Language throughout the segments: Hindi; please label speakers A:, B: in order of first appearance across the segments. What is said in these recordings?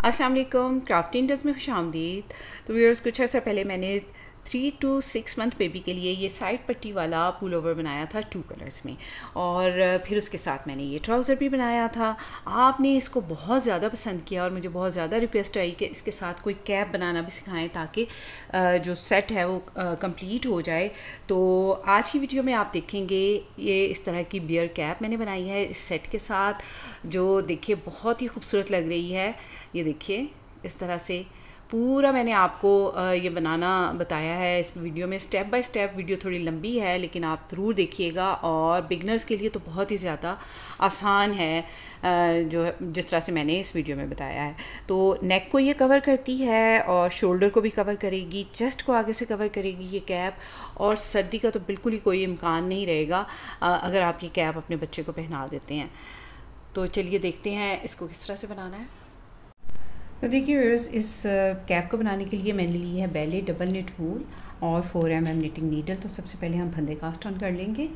A: अस्सलाम वालेकुम। क्राफ्टिंग डज में खुशामदीद। तो व्यूअर्स, कुछ अर्सा पहले मैंने 3 to 6 मंथ बेबी के लिए ये साइड पट्टी वाला पुल ओवर बनाया था 2 कलर्स में, और फिर उसके साथ मैंने ये ट्राउज़र भी बनाया था। आपने इसको बहुत ज़्यादा पसंद किया और मुझे बहुत ज़्यादा रिक्वेस्ट आई कि इसके साथ कोई कैप बनाना भी सिखाएं ताकि जो सेट है वो कंप्लीट हो जाए। तो आज की वीडियो में आप देखेंगे ये इस तरह की बियर कैप मैंने बनाई है इस सेट के साथ, जो देखिए बहुत ही खूबसूरत लग रही है। ये देखिए इस तरह से पूरा मैंने आपको ये बनाना बताया है इस वीडियो में, स्टेप बाय स्टेप। वीडियो थोड़ी लंबी है लेकिन आप ज़रूर देखिएगा, और बिगनर्स के लिए तो बहुत ही ज़्यादा आसान है जो जिस तरह से मैंने इस वीडियो में बताया है। तो नेक को ये कवर करती है और शोल्डर को भी कवर करेगी, चेस्ट को आगे से कवर करेगी ये कैप, और सर्दी का तो बिल्कुल ही कोई इम्कान नहीं रहेगा अगर आप ये कैप अपने बच्चे को पहना देते हैं। तो चलिए देखते हैं इसको किस तरह से बनाना है। तो देखिए व्यूअर्स, इस कैप को बनाने के लिए मैंने ली है बैले डबल निट वूल और 4 mm निटिंग नीडल। तो सबसे पहले हम फंदे कास्ट ऑन कर लेंगे।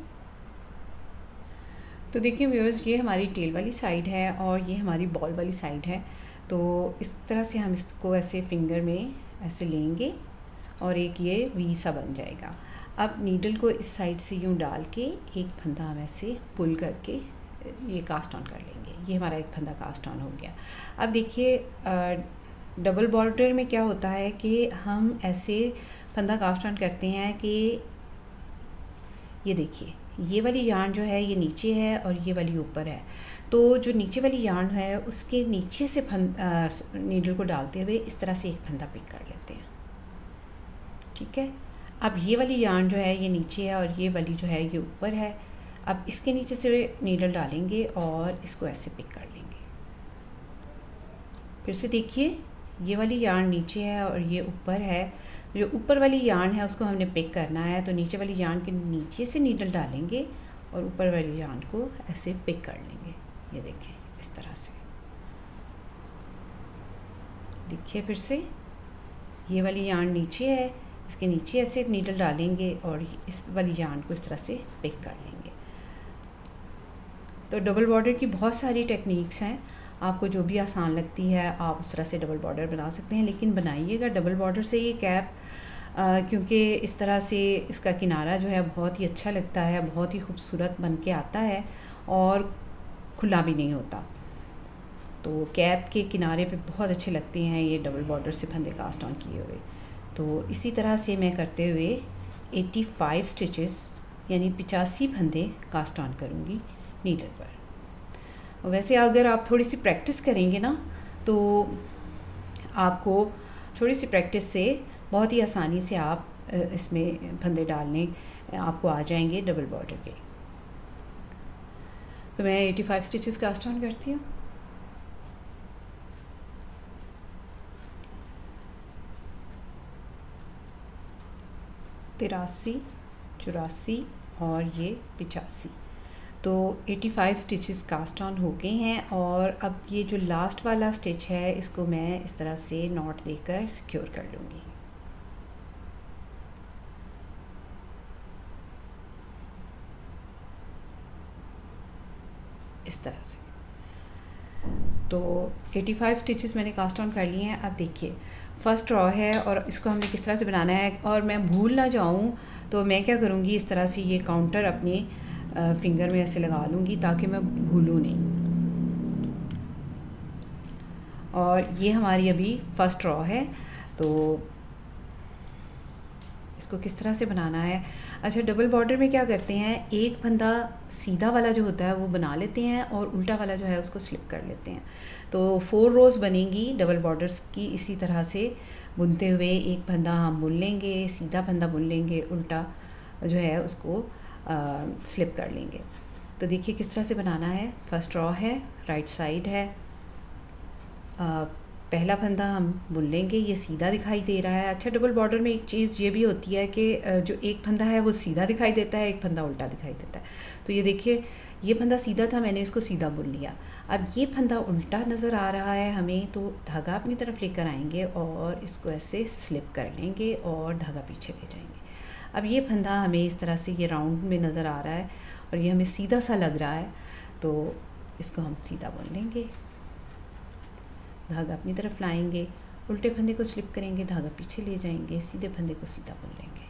A: तो देखिए व्यूअर्स, ये हमारी टेल वाली साइड है और ये हमारी बॉल वाली साइड है। तो इस तरह से हम इसको ऐसे फिंगर में ऐसे लेंगे और एक ये वी सा बन जाएगा। अब नीडल को इस साइड से यूँ डाल के एक फंदा हम ऐसे पुल करके ये कास्ट ऑन कर लेंगे। ये हमारा एक फंदा कास्ट ऑन हो गया। अब देखिए डबल बॉर्डर में क्या होता है कि हम ऐसे फंदा कास्ट ऑन करते हैं कि ये देखिए ये वाली यार्न जो है ये नीचे है और ये वाली ऊपर है। तो जो नीचे वाली यार्न है उसके नीचे से नीडल को डालते हुए इस तरह से एक फंदा पिक कर लेते हैं। ठीक है, अब ये वाली यार्न जो है ये नीचे है और ये वाली जो है ये ऊपर है। अब इसके नीचे से नीडल डालेंगे और इसको ऐसे पिक कर लेंगे। फिर से देखिए ये वाली यार्न नीचे है और ये ऊपर है। जो ऊपर वाली यार्न है उसको हमने पिक करना है, तो नीचे वाली यार्न के नीचे से नीडल डालेंगे और ऊपर वाली यार्न को ऐसे पिक कर लेंगे। ये देखें इस तरह से। देखिए फिर से ये वाली यार्न नीचे है, इसके नीचे ऐसे नीडल डालेंगे और इस वाली यार्न को इस तरह से पिक कर लेंगे। तो डबल बॉर्डर की बहुत सारी टेक्निक्स हैं, आपको जो भी आसान लगती है आप उस तरह से डबल बॉर्डर बना सकते हैं, लेकिन बनाइएगा डबल बॉर्डर से ये कैप, क्योंकि इस तरह से इसका किनारा जो है बहुत ही अच्छा लगता है, बहुत ही खूबसूरत बन के आता है और खुला भी नहीं होता। तो कैप के किनारे पे बहुत अच्छे लगते हैं ये डबल बॉर्डर से फंदे कास्ट ऑन किए हुए। तो इसी तरह से मैं करते हुए 85 स्टिचेस यानी 85 फंदे कास्ट ऑन करूँगी नीडल पर। वैसे अगर आप थोड़ी सी प्रैक्टिस करेंगे ना तो आपको थोड़ी सी प्रैक्टिस से बहुत ही आसानी से आप इसमें फंदे डालने आपको आ जाएंगे डबल बॉर्डर के। तो मैं 85 स्टिचेस कास्ट ऑन करती हूँ। तिरासी, 84 और ये 85। तो 85 स्टिचेस कास्ट ऑन हो गए हैं, और अब ये जो लास्ट वाला स्टिच है इसको मैं इस तरह से नॉट देकर सिक्योर कर लूँगी। इस तरह से। तो 85 स्टिचेस मैंने कास्ट ऑन कर लिए हैं। अब देखिए फर्स्ट रॉ है और इसको हमने किस तरह से बनाना है, और मैं भूल ना जाऊँ तो मैं क्या करूँगी, इस तरह से ये काउंटर अपनी फिंगर में ऐसे लगा लूँगी ताकि मैं भूलूँ नहीं। और ये हमारी अभी फर्स्ट रॉ है। तो इसको किस तरह से बनाना है। अच्छा, डबल बॉर्डर में क्या करते हैं, एक फंदा सीधा वाला जो होता है वो बना लेते हैं और उल्टा वाला जो है उसको स्लिप कर लेते हैं। तो 4 रोज़ बनेंगी डबल बॉर्डर्स की। इसी तरह से बुनते हुए एक फंदा हम बुन लेंगे, सीधा फंदा बुन लेंगे, उल्टा जो है उसको स्लिप कर लेंगे। तो देखिए किस तरह से बनाना है। फर्स्ट रॉ है, राइट साइड है, पहला फंदा हम बुन लेंगे, ये सीधा दिखाई दे रहा है। अच्छा, डबल बॉर्डर में एक चीज़ ये भी होती है कि जो एक फंदा है वो सीधा दिखाई देता है, एक फंदा उल्टा दिखाई देता है। तो ये देखिए ये फंदा सीधा था, मैंने इसको सीधा बुन लिया। अब ये फंदा उल्टा नज़र आ रहा है हमें, तो धागा अपनी तरफ लेकर आएंगे और इसको ऐसे स्लिप कर लेंगे और धागा पीछे ले जाएंगे। अब ये फंदा हमें इस तरह से ये राउंड में नज़र आ रहा है और ये हमें सीधा सा लग रहा है, तो इसको हम सीधा बुन लेंगे। धागा अपनी तरफ लाएंगे, उल्टे फंदे को स्लिप करेंगे, धागा पीछे ले जाएंगे, सीधे फंदे को सीधा बुन लेंगे।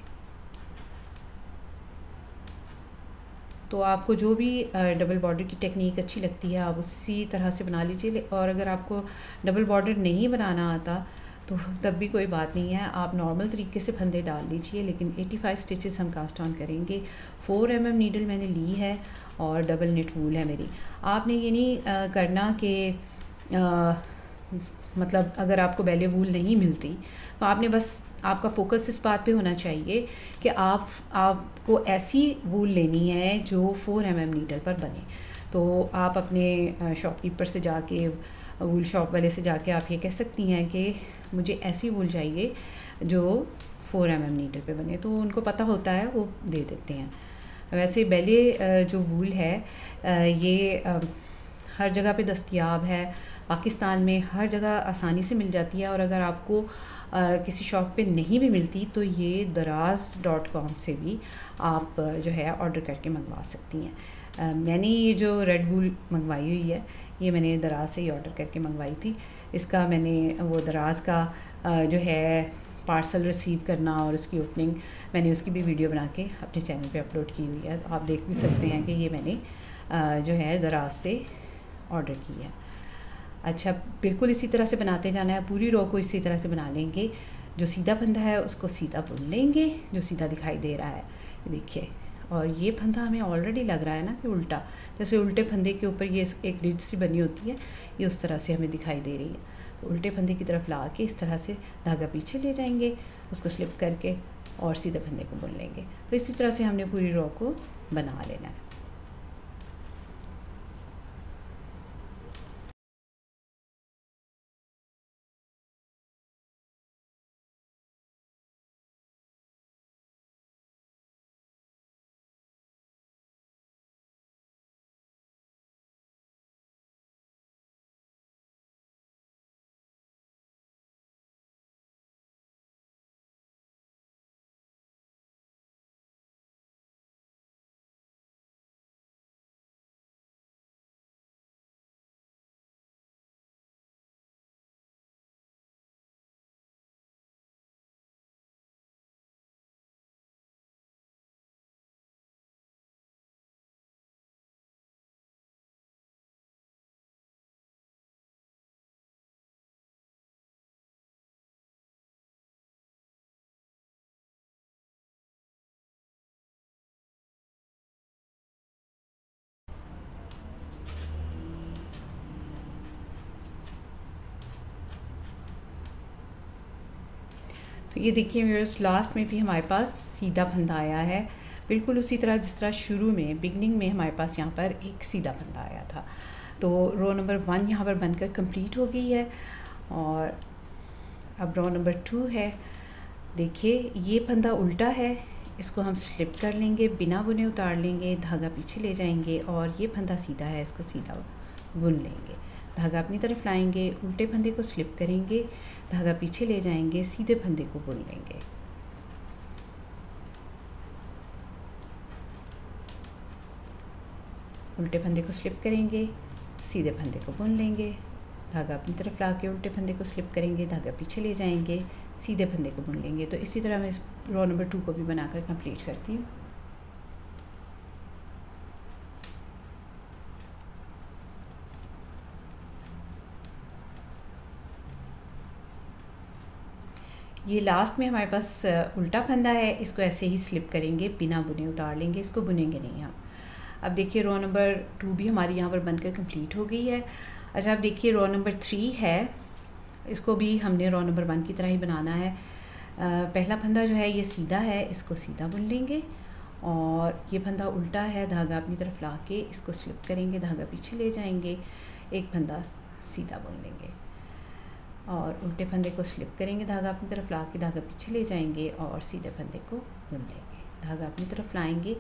A: तो आपको जो भी डबल बॉर्डर की टेक्निक अच्छी लगती है आप उसी तरह से बना लीजिए। और अगर आपको डबल बॉर्डर नहीं बनाना आता तो तब भी कोई बात नहीं है, आप नॉर्मल तरीके से फंदे डाल लीजिए। लेकिन 85 स्टिचेस हम कास्ट ऑन करेंगे। 4 mm नीडल मैंने ली है और डबल निट वूल है मेरी। आपने ये नहीं करना कि मतलब अगर आपको बैले वूल नहीं मिलती तो आपने बस आपका फोकस इस बात पे होना चाहिए कि आपको ऐसी वूल लेनी है जो 4 mm नीडल पर बने। तो आप अपने शॉपकीपर से जाके, वूल शॉप वाले से जाके आप ये कह सकती हैं कि मुझे ऐसी वूल चाहिए जो 4 mm नीडल पे बने, तो उनको पता होता है, वो दे देते हैं। वैसे बैले जो वूल है ये हर जगह पे दस्तयाब है, पाकिस्तान में हर जगह आसानी से मिल जाती है। और अगर आपको किसी शॉप पे नहीं भी मिलती तो ये daraz.com से भी आप जो है ऑर्डर करके मंगवा सकती हैं। मैंने ये जो रेड वूल मंगवाई हुई है ये मैंने दराज से ही ऑर्डर करके मंगवाई थी। इसका मैंने वो दराज का जो है पार्सल रिसीव करना और उसकी ओपनिंग मैंने उसकी भी वीडियो बना के अपने चैनल पे अपलोड की हुई है। तो आप देख भी सकते हैं कि ये मैंने जो है दराज से ऑर्डर की है। अच्छा, बिल्कुल इसी तरह से बनाते जाना है, पूरी रो को इसी तरह से बना लेंगे। जो सीधा फंदा है उसको सीधा बुन लेंगे, जो सीधा दिखाई दे रहा है देखिए। और ये फंदा हमें ऑलरेडी लग रहा है ना कि उल्टा, जैसे उल्टे फंदे के ऊपर ये एक रिज सी बनी होती है, ये उस तरह से हमें दिखाई दे रही है। तो उल्टे फंदे की तरफ ला के इस तरह से धागा पीछे ले जाएंगे, उसको स्लिप करके और सीधे फंदे को बुन लेंगे। तो इसी तरह से हमने पूरी रो को बना लेना है। तो ये देखिए व्यूअर्स, लास्ट में भी हमारे पास सीधा फंदा आया है, बिल्कुल उसी तरह जिस तरह शुरू में बिगनिंग में हमारे पास यहाँ पर एक सीधा फंदा आया था। तो रो नंबर 1 यहाँ पर बनकर कंप्लीट हो गई है। और अब रो नंबर 2 है। देखिए ये फंदा उल्टा है, इसको हम स्लिप कर लेंगे, बिना बुने उतार लेंगे, धागा पीछे ले जाएंगे। और ये फंदा सीधा है, इसको सीधा बुन लेंगे, धागा अपनी तरफ लाएंगे, उल्टे फंदे को स्लिप करेंगे, धागा पीछे ले जाएंगे, सीधे फंदे को बुन लेंगे। उल्टे फंदे को स्लिप करेंगे, सीधे फंदे को बुन लेंगे, धागा अपनी तरफ ला के उल्टे फंदे को स्लिप करेंगे, धागा पीछे ले जाएंगे, सीधे फंदे को बुन लेंगे। तो इसी तरह मैं इस रो नंबर 2 को भी बनाकर कंप्लीट करती हूँ। ये लास्ट में हमारे पास उल्टा फंदा है, इसको ऐसे ही स्लिप करेंगे, बिना बुने उतार लेंगे, इसको बुनेंगे नहीं हम। अब देखिए रो नंबर 2 भी हमारी यहाँ पर बनकर कंप्लीट हो गई है। अच्छा, अब देखिए रो नंबर 3 है, इसको भी हमने रो नंबर 1 की तरह ही बनाना है। पहला फंदा जो है ये सीधा है, इसको सीधा बुन लेंगे। और ये फंदा उल्टा है, धागा अपनी तरफ ला के इसको स्लिप करेंगे, धागा पीछे ले जाएंगे, एक फंदा सीधा बुन लेंगे। और उल्टे फंदे को स्लिप करेंगे, धागा अपनी तरफ ला के धागा पीछे ले जाएंगे और सीधे फंदे को बुन लेंगे, धागा अपनी तरफ लाएंगे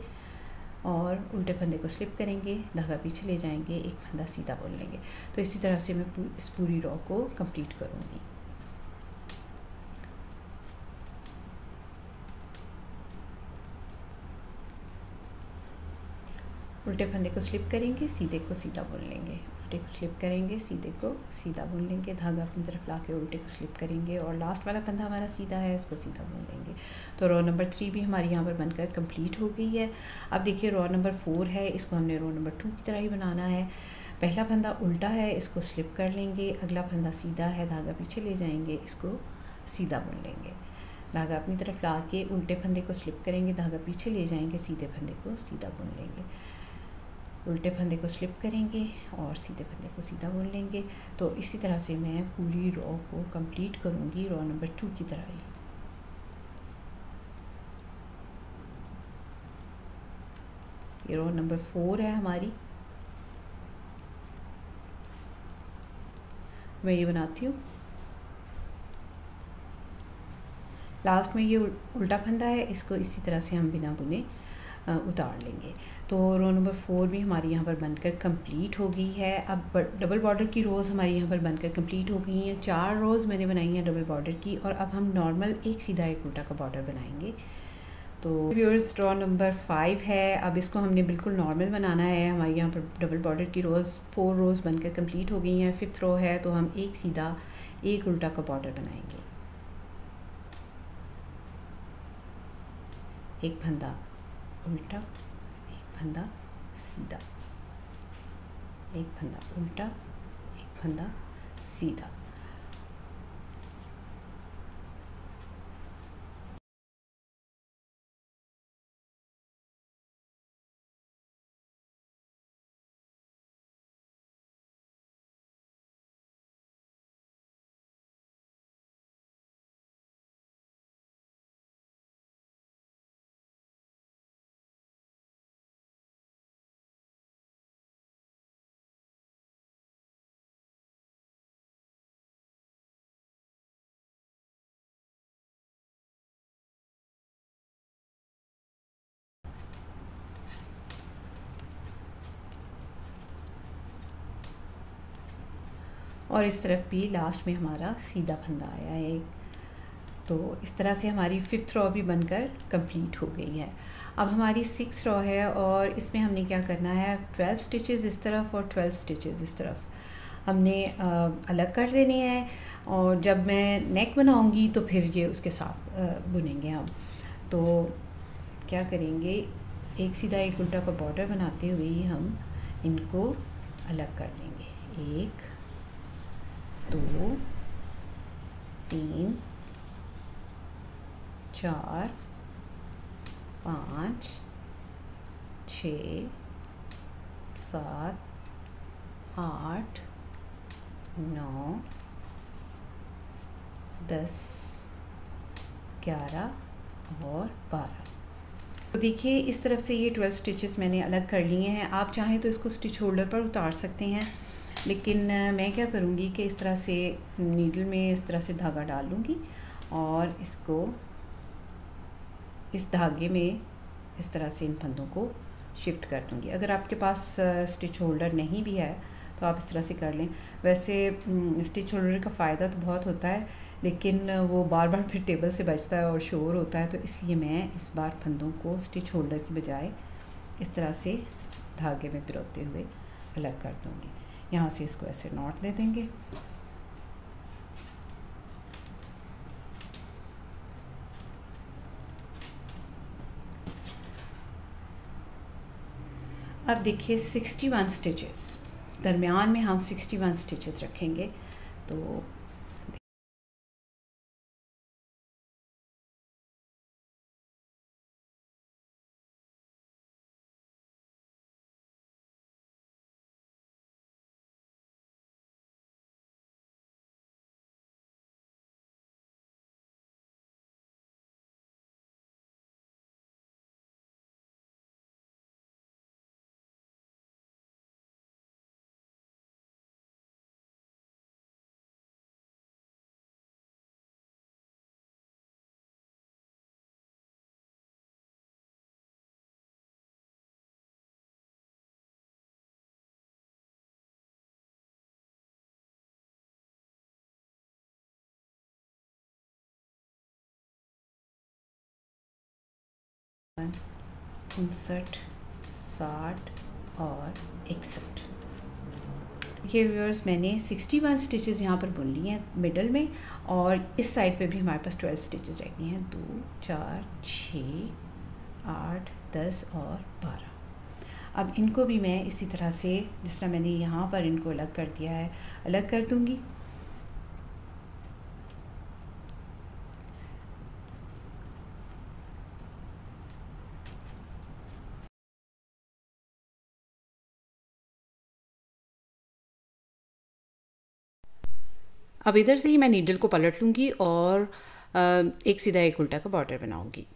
A: और उल्टे फंदे को स्लिप करेंगे, धागा पीछे ले जाएंगे, एक फंदा सीधा बुन लेंगे। तो इसी तरह से मैं इस पूरी रो को कंप्लीट करूँगी। उल्टे फंदे को स्लिप करेंगे, सीधे को सीधा बुन लेंगे, उल्टे को स्लिप करेंगे, सीधे को सीधा बुन लेंगे, धागा अपनी तरफ ला के उल्टे को स्लिप करेंगे और लास्ट वाला फंदा हमारा सीधा है, इसको सीधा बुन लेंगे। तो रो नंबर 3 भी हमारी यहाँ पर बनकर कंप्लीट हो गई है। अब देखिए रो नंबर 4 है, इसको हमने रो नंबर 2 की तरह ही बनाना है। पहला फंदा उल्टा है, इसको स्लिप कर लेंगे, अगला फंदा सीधा है, धागा पीछे ले जाएंगे, इसको सीधा बुन लेंगे, धागा अपनी तरफ ला के उल्टे फंदे को स्लिप करेंगे, धागा पीछे ले जाएंगे, सीधे फंदे को सीधा बुन लेंगे, उल्टे फंदे को स्लिप करेंगे और सीधे फंदे को सीधा बुन लेंगे। तो इसी तरह से मैं पूरी रो को कंप्लीट करूँगी रो नंबर 2 की तरह ही। ये रो नंबर 4 है हमारी, मैं ये बनाती हूँ। लास्ट में ये उल्टा फंदा है, इसको इसी तरह से हम बिना बुने उतार लेंगे। तो रो नंबर 4 भी हमारी यहाँ पर बनकर कंप्लीट हो गई है। अब डबल बॉर्डर की रोज़ हमारी यहाँ पर बनकर कंप्लीट हो गई हैं। 4 रोज़ मैंने बनाई हैं डबल बॉर्डर की, और अब हम नॉर्मल एक सीधा एक उल्टा का बॉर्डर बनाएंगे। तो व्यूअर्स रो नंबर 5 है, अब इसको हमने बिल्कुल नॉर्मल बनाना है। हमारी यहाँ पर डबल बॉर्डर की रोज़ 4 रोज़ बनकर कंप्लीट हो गई हैं। 5th रो है, तो हम एक सीधा एक उल्टा का बॉर्डर बनाएंगे। एक फंदा उल्टा, एक फंदा सीधा, एक फंदा उल्टा, एक फंदा सीधा। और इस तरफ भी लास्ट में हमारा सीधा फंदा आया है। तो इस तरह से हमारी 5th रो भी बनकर कंप्लीट हो गई है। अब हमारी 6th रो है, और इसमें हमने क्या करना है, 12 स्टिचेस इस तरफ और 12 स्टिचेस इस तरफ हमने अलग कर देने हैं। और जब मैं नेक बनाऊंगी तो फिर ये उसके साथ बुनेंगे हम। तो क्या करेंगे, एक सीधा एक उल्टा का बॉर्डर बनाते हुए ही हम इनको अलग कर लेंगे। 1 2 3 4 5 6 7 8 9 10 11 और 12। तो देखिए इस तरफ से ये 12 स्टिचेस मैंने अलग कर लिए हैं। आप चाहें तो इसको स्टिच होल्डर पर उतार सकते हैं, लेकिन मैं क्या करूँगी कि इस तरह से नीडल में इस तरह से धागा डाल लूँगी और इसको इस धागे में इस तरह से इन फंदों को शिफ्ट कर दूँगी। अगर आपके पास स्टिच होल्डर नहीं भी है तो आप इस तरह से कर लें। वैसे स्टिच होल्डर का फ़ायदा तो बहुत होता है, लेकिन वो बार बार फिर टेबल से बचता है और शोर होता है, तो इसलिए मैं इस बार फंदों को स्टिच होल्डर की बजाय इस तरह से धागे में पिरोते हुए अलग कर दूँगी। यहाँ से इसको ऐसे नॉट दे देंगे। अब देखिए 61 स्टिचेस, दरमियान में हम 61 स्टिचेस रखेंगे। तो इंसर्ट 60 और 61। ये व्यूअर्स मैंने 61 स्टिचेस यहाँ पर बुन ली हैं मिडल में, और इस साइड पे भी हमारे पास 12 स्टिचेस रह गई हैं, 2 4 6 8 10 और 12। अब इनको भी मैं इसी तरह से जिस तरह मैंने यहाँ पर इनको अलग कर दिया है अलग कर दूँगी। अब इधर से ही मैं नीडल को पलट लूँगी और एक सीधा एक उल्टा का बॉर्डर बनाऊँगी।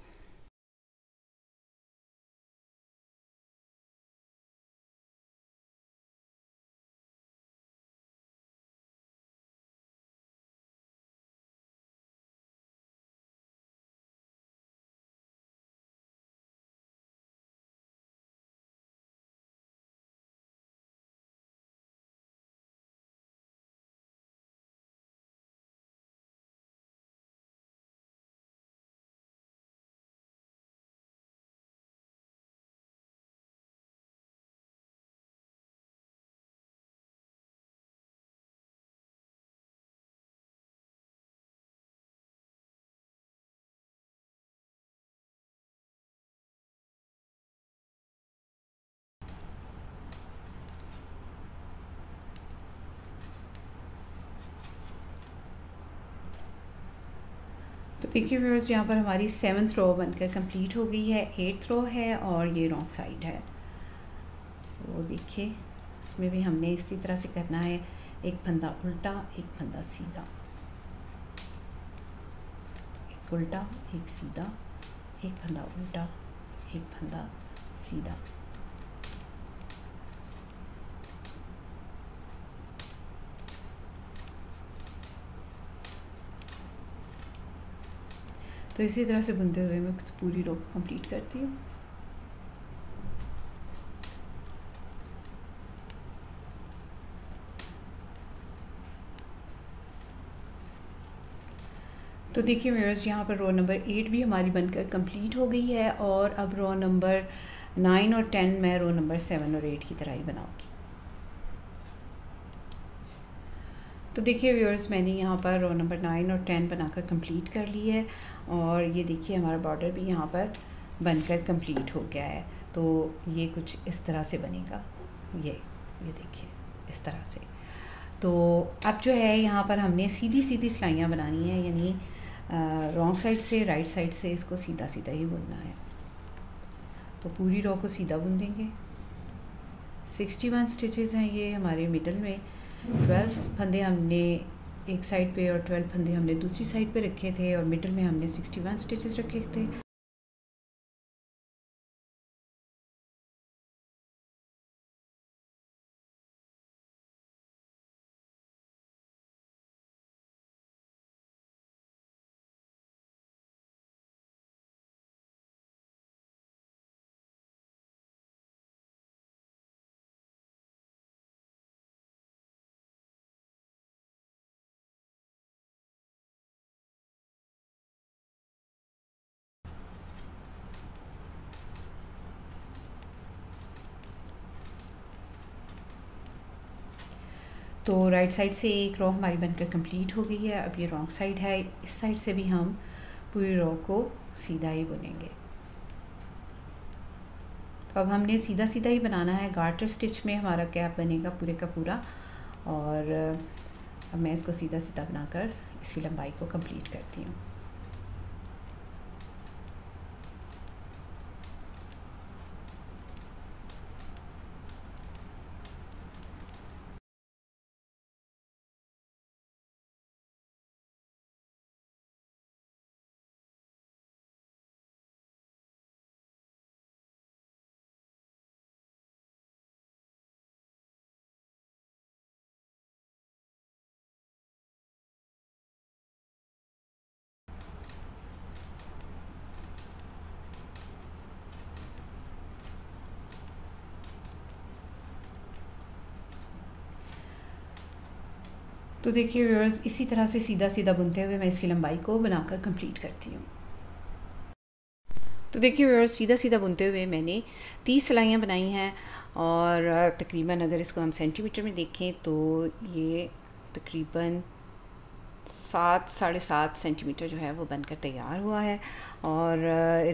A: तो देखिए व्यूअर्स, यहाँ पर हमारी 7th रो बनकर कंप्लीट हो गई है, 8th रो है और ये रॉन्ग साइड है। वो देखिए इसमें भी हमने इसी तरह से करना है, एक फंदा उल्टा एक फंदा सीधा, एक उल्टा एक सीधा, एक फंदा उल्टा एक फंदा सीधा। तो इसी तरह से बुनते हुए मैं पूरी रो कंप्लीट करती हूँ। तो देखिए व्यूअर्स, यहाँ पर रो नंबर 8 भी हमारी बनकर कंप्लीट हो गई है, और अब रो नंबर 9 और 10 मैं रो नंबर 7 और 8 की तरह ही बनाऊँगी। तो देखिए व्यूअर्स, मैंने यहाँ पर रो नंबर 9 और 10 बनाकर कंप्लीट कर ली है, और ये देखिए हमारा बॉर्डर भी यहाँ पर बनकर कंप्लीट हो गया है। तो ये कुछ इस तरह से बनेगा, ये देखिए इस तरह से। तो अब जो है यहाँ पर हमने सीधी सीधी सिलाइयाँ बनानी है, यानी रॉन्ग साइड से राइट साइड से इसको सीधा सीधा ही बुनना है। तो पूरी रो को सीधा बुन देंगे। 61 स्टिचेस हैं ये हमारे मिडल में, 12 फंदे हमने एक साइड पे और 12 फंदे हमने दूसरी साइड पे रखे थे, और मिडल में हमने 61 स्टिचेस रखे थे। तो राइट साइड से एक रो हमारी बनकर कंप्लीट हो गई है। अब ये रॉन्ग साइड है, इस साइड से भी हम पूरी रो को सीधा ही बुनेंगे। तो अब हमने सीधा सीधा ही बनाना है, गार्टर स्टिच में हमारा गैप बनेगा पूरे का पूरा। और अब मैं इसको सीधा सीधा बनाकर इसकी लंबाई को कंप्लीट करती हूँ। तो देखिए व्यूअर्स, इसी तरह से सीधा सीधा बुनते हुए मैं इसकी लंबाई को बनाकर कंप्लीट करती हूँ। तो देखिए व्यूअर्स, सीधा सीधा बुनते हुए मैंने 30 सिलाइयाँ बनाई हैं और तकरीबन अगर इसको हम सेंटीमीटर में देखें तो ये तकरीबन 7 साढ़े 7 सेंटीमीटर जो है वो बनकर तैयार हुआ है। और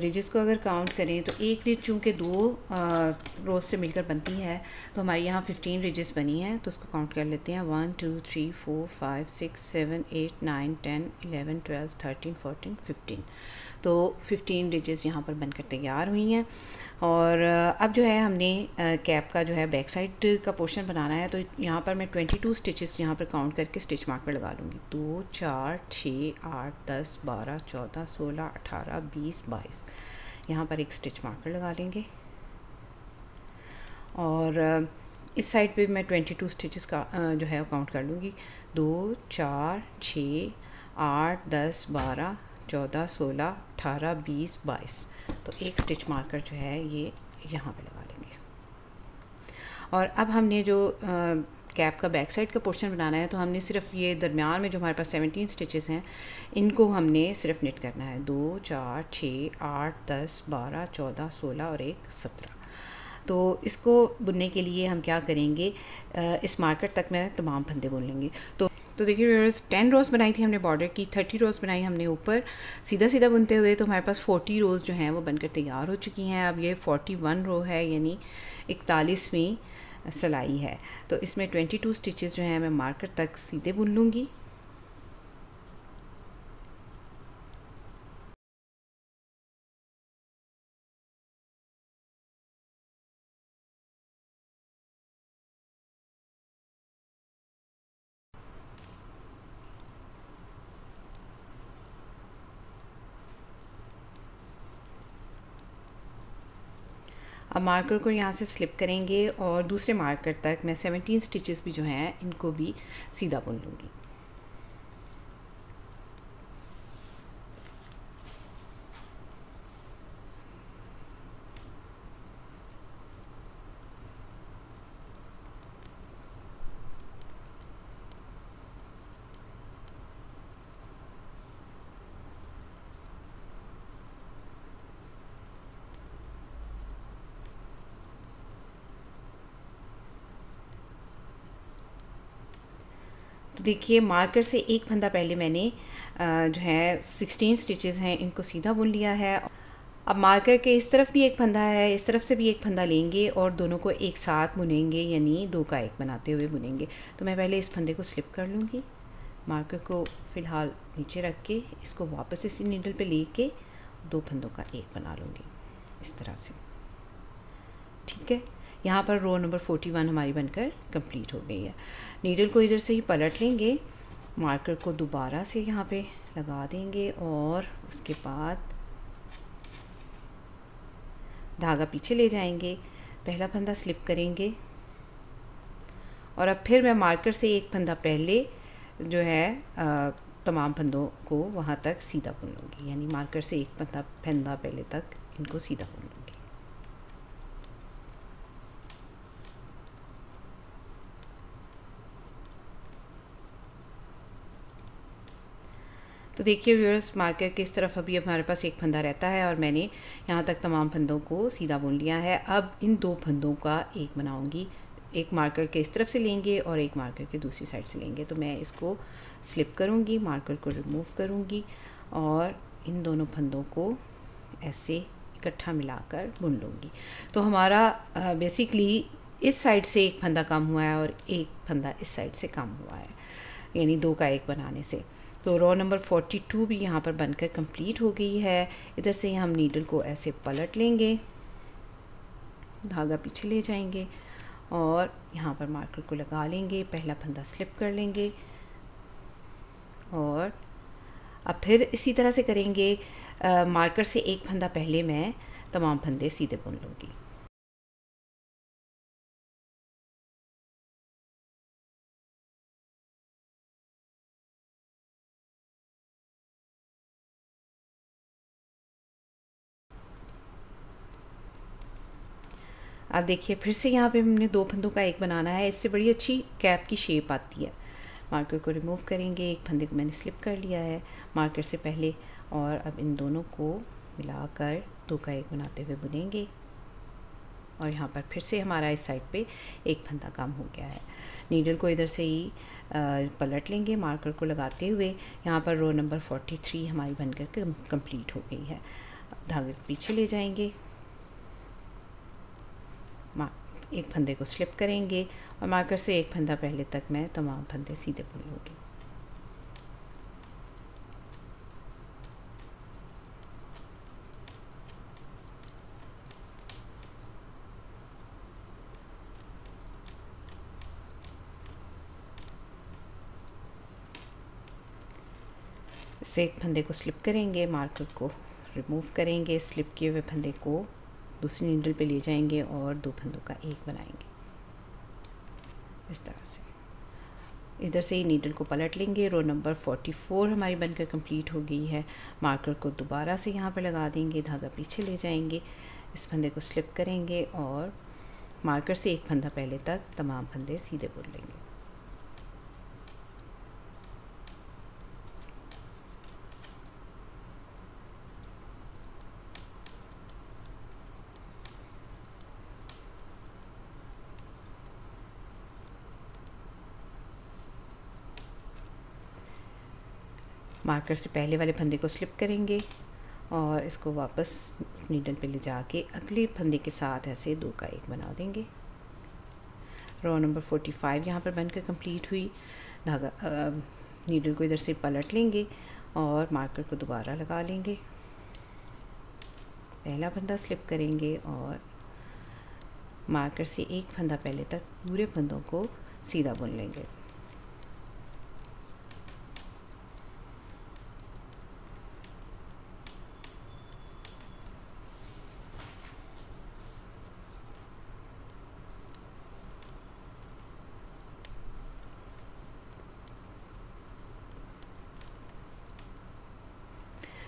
A: रिजेस को अगर काउंट करें तो एक रिज चूँकि 2 रोज़ से मिलकर बनती है तो हमारे यहाँ 15 रिजेस बनी हैं। तो उसको काउंट कर लेते हैं, 1 2 3 4 5 6 7 8 9 10 11 12 13 14 15। तो 15 रिजेस यहाँ पर बनकर तैयार हुई हैं। और अब जो है हमने कैप का जो है बैक साइड का पोर्शन बनाना है। तो यहाँ पर मैं 22 स्टिचेस यहाँ पर काउंट करके स्टिच मार्कर लगा लूँगी। 2 4 6 8 10 12 14 16 18 20 22 यहाँ पर एक स्टिच मार्कर लगा लेंगे। और इस साइड पे मैं 22 स्टिचेस का जो है काउंट कर लूँगी। 2 4 6 8 10 12 14 16 18 20 22। तो एक स्टिच मार्कर जो है ये यहाँ पे लगा लेंगे। और अब हमने जो कैप का बैक साइड का पोर्शन बनाना है तो हमने सिर्फ ये दरमियान में जो हमारे पास 17 स्टिचेस हैं इनको हमने सिर्फ निट करना है। 2 4 6 8 10 12 14 16 और एक 17। तो इसको बुनने के लिए हम क्या करेंगे, इस मार्कर तक मैं तमाम फंदे बुन लेंगे। तो देखिए व्यूअर्स, 10 रोज़ बनाई थी हमने बॉर्डर की, 30 रोज़ बनाई हमने ऊपर सीधा सीधा बुनते हुए। तो हमारे पास 40 रोज़ जो हैं वो बनकर तैयार हो चुकी हैं। अब ये 41 रो है, यानी 41वीं सिलाई है। तो इसमें 22 स्टिचेस जो हैं मैं मार्कर तक सीधे बुन लूँगी। अब मार्कर को यहाँ से स्लिप करेंगे और दूसरे मार्कर तक मैं 17 स्टिचेस भी जो हैं इनको भी सीधा बुन लूँगी। तो देखिए मार्कर से एक फंदा पहले मैंने जो है 16 स्टिचेस हैं इनको सीधा बुन लिया है। अब मार्कर के इस तरफ भी एक फंदा है, इस तरफ से भी एक फंदा लेंगे और दोनों को एक साथ बुनेंगे, यानी 2 का 1 बनाते हुए बुनेंगे। तो मैं पहले इस फंदे को स्लिप कर लूँगी, मार्कर को फ़िलहाल नीचे रख के इसको वापस इसी नीडल पे लेके 2 फंदों का 1 बना लूँगी इस तरह से। ठीक है, यहाँ पर रो नंबर 41 हमारी बनकर कंप्लीट हो गई है। नीडल को इधर से ही पलट लेंगे, मार्कर को दोबारा से यहाँ पे लगा देंगे और उसके बाद धागा पीछे ले जाएंगे, पहला फंदा स्लिप करेंगे और अब फिर मैं मार्कर से एक फंदा पहले जो है तमाम फंदों को वहाँ तक सीधा बुन लूँगी, यानी मार्कर से एक फंदा पहले तक इनको सीधा बुन लूँगी। तो देखिए व्यूअर्स, मार्कर के इस तरफ अभी हमारे पास एक फंदा रहता है और मैंने यहाँ तक तमाम फंदों को सीधा बुन लिया है। अब इन 2 फंदों का 1 बनाऊँगी, एक मार्कर के इस तरफ से लेंगे और एक मार्कर के दूसरी साइड से लेंगे। तो मैं इसको स्लिप करूँगी, मार्कर को रिमूव करूँगी और इन दोनों फंदों को ऐसे इकट्ठा मिलाकर बुन लूँगी। तो हमारा बेसिकली इस साइड से एक फंदा कम हुआ है और एक फंदा इस साइड से कम हुआ है, यानी 2 का 1 बनाने से। तो रो नंबर 42 भी यहाँ पर बनकर कंप्लीट हो गई है। इधर से हम नीडल को ऐसे पलट लेंगे, धागा पीछे ले जाएंगे और यहाँ पर मार्कर को लगा लेंगे, पहला फंदा स्लिप कर लेंगे और अब फिर इसी तरह से करेंगे। मार्कर से एक फंदा पहले मैं तमाम फंदे सीधे बुन लूँगी। अब देखिए फिर से यहाँ पे हमने 2 फंदों का 1 बनाना है, इससे बड़ी अच्छी कैप की शेप आती है। मार्कर को रिमूव करेंगे, एक फंदे को मैंने स्लिप कर लिया है मार्कर से पहले और अब इन दोनों को मिलाकर दो का एक बनाते हुए बुनेंगे और यहाँ पर फिर से हमारा इस साइड पे एक फंदा काम हो गया है। नीडल को इधर से ही पलट लेंगे मार्कर को लगाते हुए। यहाँ पर रो नंबर 43 हमारी बनकर कंप्लीट हो गई है। धागे को पीछे ले जाएंगे, एक फंदे को स्लिप करेंगे और मार्कर से एक फंदा पहले तक मैं तमाम फंदे सीधे बुन लूँगी। इससे एक फंदे को स्लिप करेंगे, मार्कर को रिमूव करेंगे, स्लिप किए हुए फंदे को दूसरी नीडल पे ले जाएंगे और दो फंदों का एक बनाएंगे इस तरह से। इधर से ही नीडल को पलट लेंगे। रो नंबर 44 हमारी बनकर कंप्लीट हो गई है। मार्कर को दोबारा से यहाँ पर लगा देंगे, धागा पीछे ले जाएंगे, इस फंदे को स्लिप करेंगे और मार्कर से एक फंदा पहले तक तमाम फंदे सीधे बुन लेंगे। मार्कर से पहले वाले फंदे को स्लिप करेंगे और इसको वापस नीडल पे ले जाके अगले फंदे के साथ ऐसे दो का एक बना देंगे। रो नंबर 45 यहाँ पर बनकर कंप्लीट हुई। धागा नीडल को इधर से पलट लेंगे और मार्कर को दोबारा लगा लेंगे, पहला फंदा स्लिप करेंगे और मार्कर से एक फंदा पहले तक पूरे फंदों को सीधा बुन लेंगे।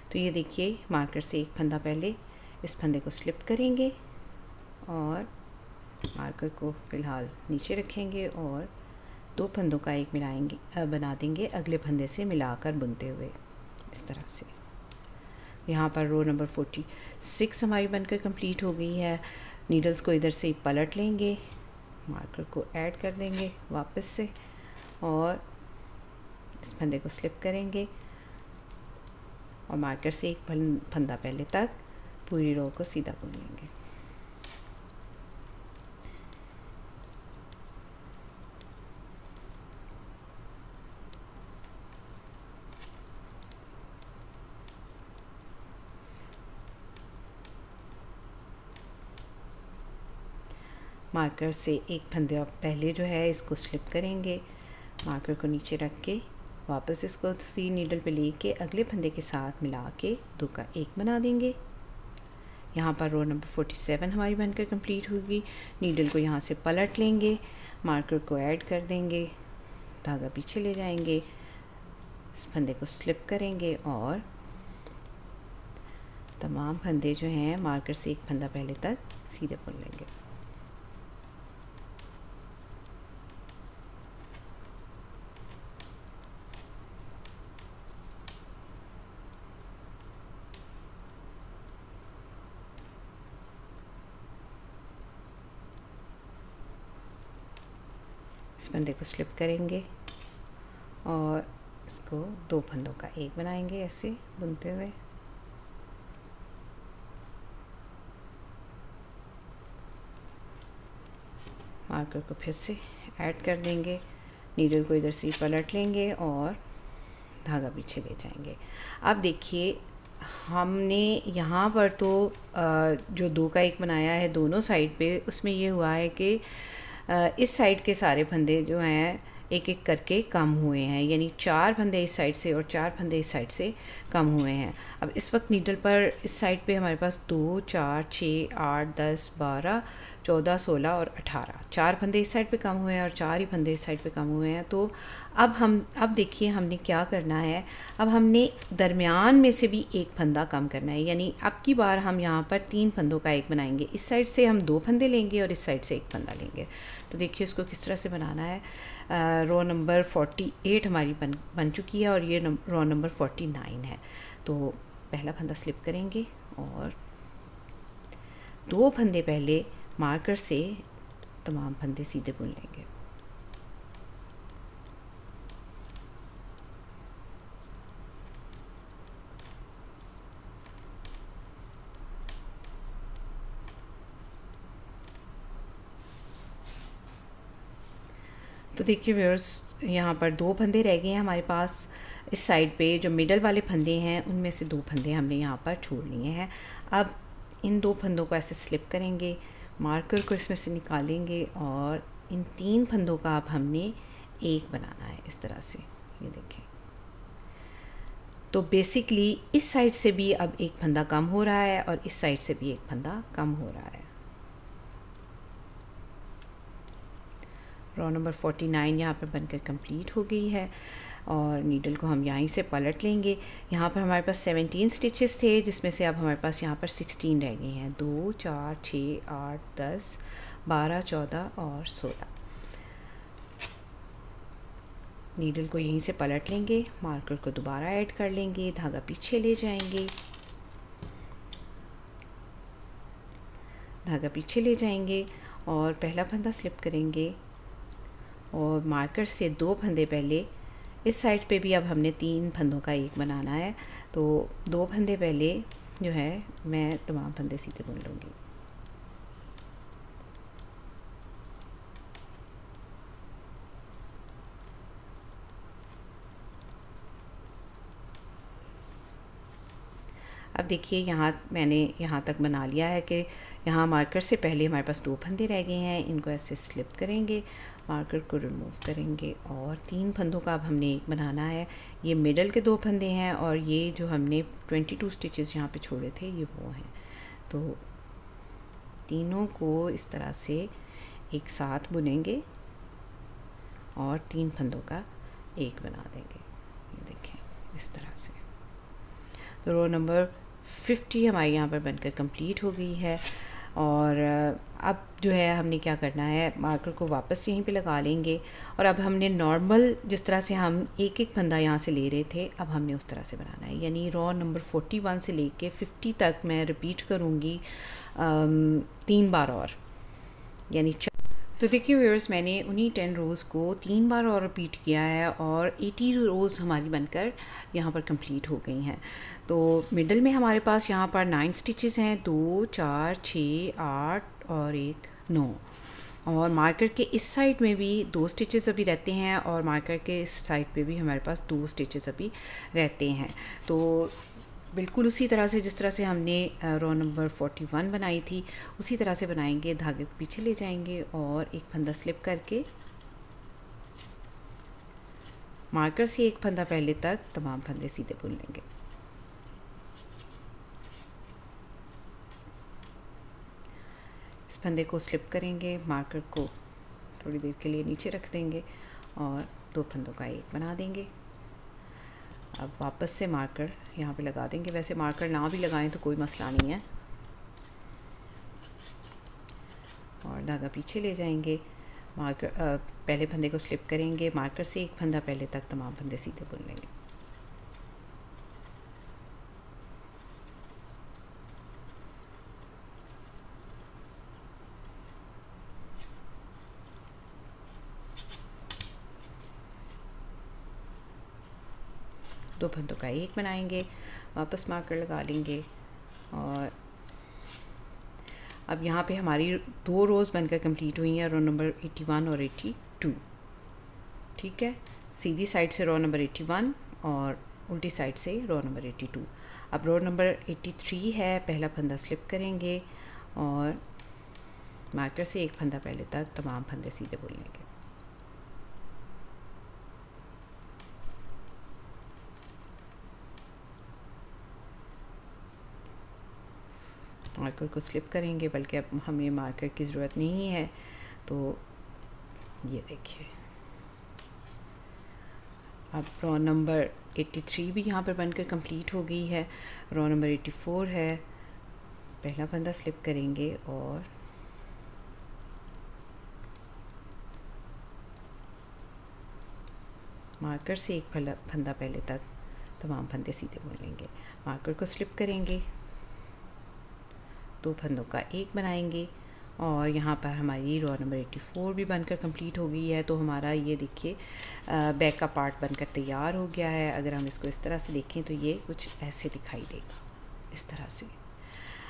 A: तो ये देखिए, मार्कर से एक फंदा पहले इस फंदे को स्लिप करेंगे और मार्कर को फ़िलहाल नीचे रखेंगे और दो फंदों का एक मिलाएंगे, बना देंगे अगले फंदे से मिलाकर बुनते हुए इस तरह से। यहाँ पर रो नंबर 46 हमारी बनकर कंप्लीट हो गई है। नीडल्स को इधर से पलट लेंगे, मार्कर को ऐड कर देंगे वापस से और इस फंदे को स्लिप करेंगे और मार्कर से एक फंदा पहले तक पूरी रो को सीधा बुन लेंगे। मार्कर से एक फंदे पहले जो है इसको स्लिप करेंगे, मार्कर को नीचे रख के वापस इसको सी नीडल पे लेके अगले फंदे के साथ मिला के दो का एक बना देंगे। यहाँ पर रो नंबर 47 हमारी बनकर कंप्लीट होगी। नीडल को यहाँ से पलट लेंगे, मार्कर को ऐड कर देंगे, धागा पीछे ले जाएंगे, इस फंदे को स्लिप करेंगे और तमाम फंदे जो हैं मार्कर से एक फंदा पहले तक सीधे बुन लेंगे। इस फंदे को स्लिप करेंगे और इसको दो फंदों का एक बनाएंगे ऐसे बुनते हुए। मार्कर को फिर से ऐड कर देंगे, नीडल को इधर से पलट लेंगे और धागा पीछे ले जाएंगे। अब देखिए, हमने यहाँ पर तो जो दो का एक बनाया है दोनों साइड पे, उसमें ये हुआ है कि इस साइड के सारे फंदे जो हैं एक एक करके कम हुए हैं, यानी 4 फंदे इस साइड से और 4 फंदे इस साइड से कम हुए हैं। अब इस वक्त नीडल पर इस साइड पे हमारे पास 2, 4, 6, 8, 10, 12, 14, 16 और 18 4 फंदे इस साइड पे कम हुए हैं और 4 ही फंदे इस साइड पे कम हुए हैं। तो अब देखिए हमने क्या करना है, अब हमने दरमियान में से भी एक फंदा कम करना है, यानी अब की बार हम यहाँ पर 3 फंदों का एक बनाएंगे। इस साइड से हम 2 फंदे लेंगे और इस साइड से एक फंदा लेंगे। तो देखिए इसको किस तरह से बनाना है। रो नंबर 48 हमारी बन चुकी है और ये रो नंबर 49 है। तो पहला फंदा स्लिप करेंगे और 2 फंदे पहले मार्कर से तमाम फंदे सीधे बुन लेंगे। तो देखिए व्यूअर्स, यहाँ पर 2 फंदे रह गए हैं हमारे पास। इस साइड पे जो मिडल वाले फंदे हैं उनमें से 2 फंदे हमने यहाँ पर छोड़ लिए हैं। अब इन 2 फंदों को ऐसे स्लिप करेंगे, मार्कर को इसमें से निकालेंगे और इन 3 फंदों का अब हमने एक बनाना है इस तरह से। ये देखें, तो बेसिकली इस साइड से भी अब एक फंदा कम हो रहा है और इस साइड से भी एक फंदा कम हो रहा है। रो नंबर 49 यहाँ पर बनकर कंप्लीट हो गई है और नीडल को हम यहीं से पलट लेंगे। यहाँ पर हमारे पास 17 स्टिचेस थे, जिसमें से अब हमारे पास यहाँ पर 16 रह गए हैं। 2 4 6 8 10 12 14 और 16। नीडल को यहीं से पलट लेंगे, मार्कर को दोबारा ऐड कर लेंगे, धागा पीछे ले जाएंगे, धागा पीछे ले जाएंगे और पहला फंदा स्लिप करेंगे और मार्कर से 2 फंदे पहले इस साइड पे भी अब हमने 3 फंदों का एक बनाना है। तो 2 फंदे पहले जो है मैं तमाम फंदे सीधे बुन लूँगी। अब देखिए मैंने यहाँ तक बना लिया है कि यहाँ मार्कर से पहले हमारे पास 2 फंदे रह गए हैं। इनको ऐसे स्लिप करेंगे, मार्कर को रिमूव करेंगे और 3 फंदों का अब हमने एक बनाना है। ये मिडल के 2 फंदे हैं और ये जो हमने 22 स्टिचेस यहाँ पे छोड़े थे ये वो हैं। तो तीनों को इस तरह से एक साथ बुनेंगे और 3 फंदों का एक बना देंगे। ये देखें इस तरह से। तो रो नंबर 50 हमारी यहाँ पर बनकर कंप्लीट हो गई है और अब जो है हमने क्या करना है, मार्कर को वापस यहीं पे लगा लेंगे और अब हमने नॉर्मल जिस तरह से हम एक एक फंदा यहाँ से ले रहे थे अब हमने उस तरह से बनाना है। यानी रो नंबर 41 से लेके 50 तक मैं रिपीट करूँगी 3 बार और, यानी तो देखिए व्यूअर्स, मैंने उन्हीं 10 रोज़ को 3 बार और रिपीट किया है और 80 रोज़ हमारी बनकर यहाँ पर कंप्लीट हो गई हैं। तो मिडल में हमारे पास यहाँ पर 9 स्टिचेस हैं, 2 4 6 8 और 1 9 और मार्कर के इस साइड में भी 2 स्टिचेस अभी रहते हैं और मार्कर के इस साइड पे भी हमारे पास 2 स्टिचेस अभी रहते हैं। तो बिल्कुल उसी तरह से जिस तरह से हमने रो नंबर 41 बनाई थी उसी तरह से बनाएंगे। धागे को पीछे ले जाएंगे और एक फंदा स्लिप करके मार्कर से एक फंदा पहले तक तमाम फंदे सीधे बुन लेंगे। इस फंदे को स्लिप करेंगे, मार्कर को थोड़ी देर के लिए नीचे रख देंगे और 2 फंदों का एक बना देंगे। अब वापस से मार्कर यहाँ पे लगा देंगे। वैसे मार्कर ना भी लगाएं तो कोई मसला नहीं है और धागा पीछे ले जाएंगे, मार्कर पहले फंदे को स्लिप करेंगे, मार्कर से एक फंदा पहले तक तमाम फंदे सीधे बुन लेंगे। दो फंदों का एक बनाएंगे, वापस मार्कर लगा लेंगे और अब यहाँ पे हमारी 2 रोज़ बनकर कंप्लीट हुई हैं, रो नंबर 81 और 82। ठीक है, सीधी साइड से रो नंबर 81 और उल्टी साइड से रो नंबर 82। अब रो नंबर 83 है, पहला फंदा स्लिप करेंगे और मार्कर से एक फंदा पहले तक तमाम फंदे सीधे बुन लेंगे। मार्कर को स्लिप करेंगे, बल्कि अब हमें मार्कर की ज़रूरत नहीं है। तो ये देखिए, अब रो नंबर 83 भी यहाँ पर बनकर कंप्लीट हो गई है। रो नंबर 84 है, पहला फंदा स्लिप करेंगे और मार्कर से एक फंदा पहले तक तमाम फंदे सीधे बुन लेंगे। मार्कर को स्लिप करेंगे, 2 फंदों का एक बनाएंगे। और यहाँ पर हमारी रो नंबर 84 भी बनकर कंप्लीट हो गई है। तो हमारा ये देखिए बैक का पार्ट बनकर तैयार हो गया है। अगर हम इसको इस तरह से देखें तो ये कुछ ऐसे दिखाई देगा, इस तरह से।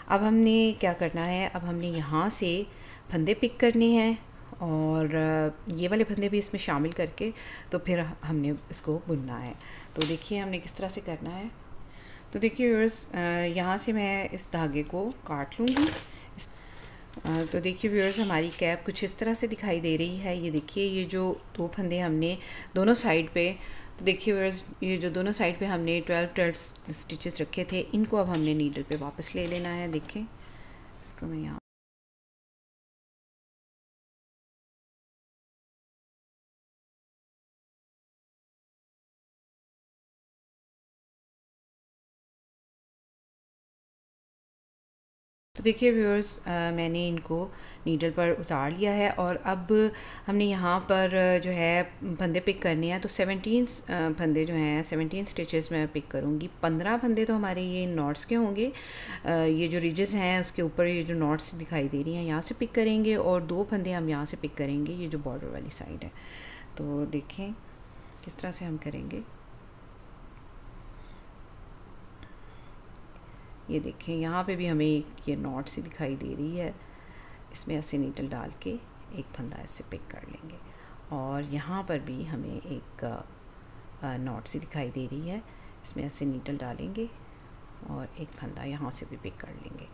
A: अब हमने क्या करना है, अब हमने यहाँ से फंदे पिक करने हैं और ये वाले फंदे भी इसमें शामिल करके तो फिर हमने इसको बुनना है। तो देखिए हमने किस तरह से करना है। तो देखिए व्यूअर्स, यहाँ से मैं इस धागे को काट लूँगी। तो देखिए व्यूअर्स, हमारी कैप कुछ इस तरह से दिखाई दे रही है। ये देखिए, ये जो 2 फंदे हमने दोनों साइड पे, तो देखिए व्यूअर्स, ये जो दोनों साइड पे हमने 12 स्टिचेस रखे थे, इनको अब हमने नीडल पे वापस ले लेना है। देखें, इसको मैं यहाँ तो देखिए व्यूअर्स, मैंने इनको नीडल पर उतार लिया है और अब हमने यहाँ पर जो है फंदे पिक करने हैं। तो 17 फंदे जो हैं, 17 स्टिचेस मैं पिक करूँगी। 15 फंदे तो हमारे ये नॉट्स के होंगे। ये जो रिजेस हैं उसके ऊपर ये जो नॉट्स दिखाई दे रही हैं, यहाँ से पिक करेंगे और 2 फंदे हम यहाँ से पिक करेंगे, ये जो बॉर्डर वाली साइड है। तो देखें किस तरह से हम करेंगे। ये देखें, यहाँ पे भी हमें एक ये नॉट सी दिखाई दे रही है। इसमें ऐसे नीडल डाल के एक फंदा ऐसे पिक कर लेंगे और यहाँ पर भी हमें एक नॉट सी दिखाई दे रही है। इसमें ऐसे नीडल डालेंगे और एक फंदा यहाँ से भी पिक कर लेंगे।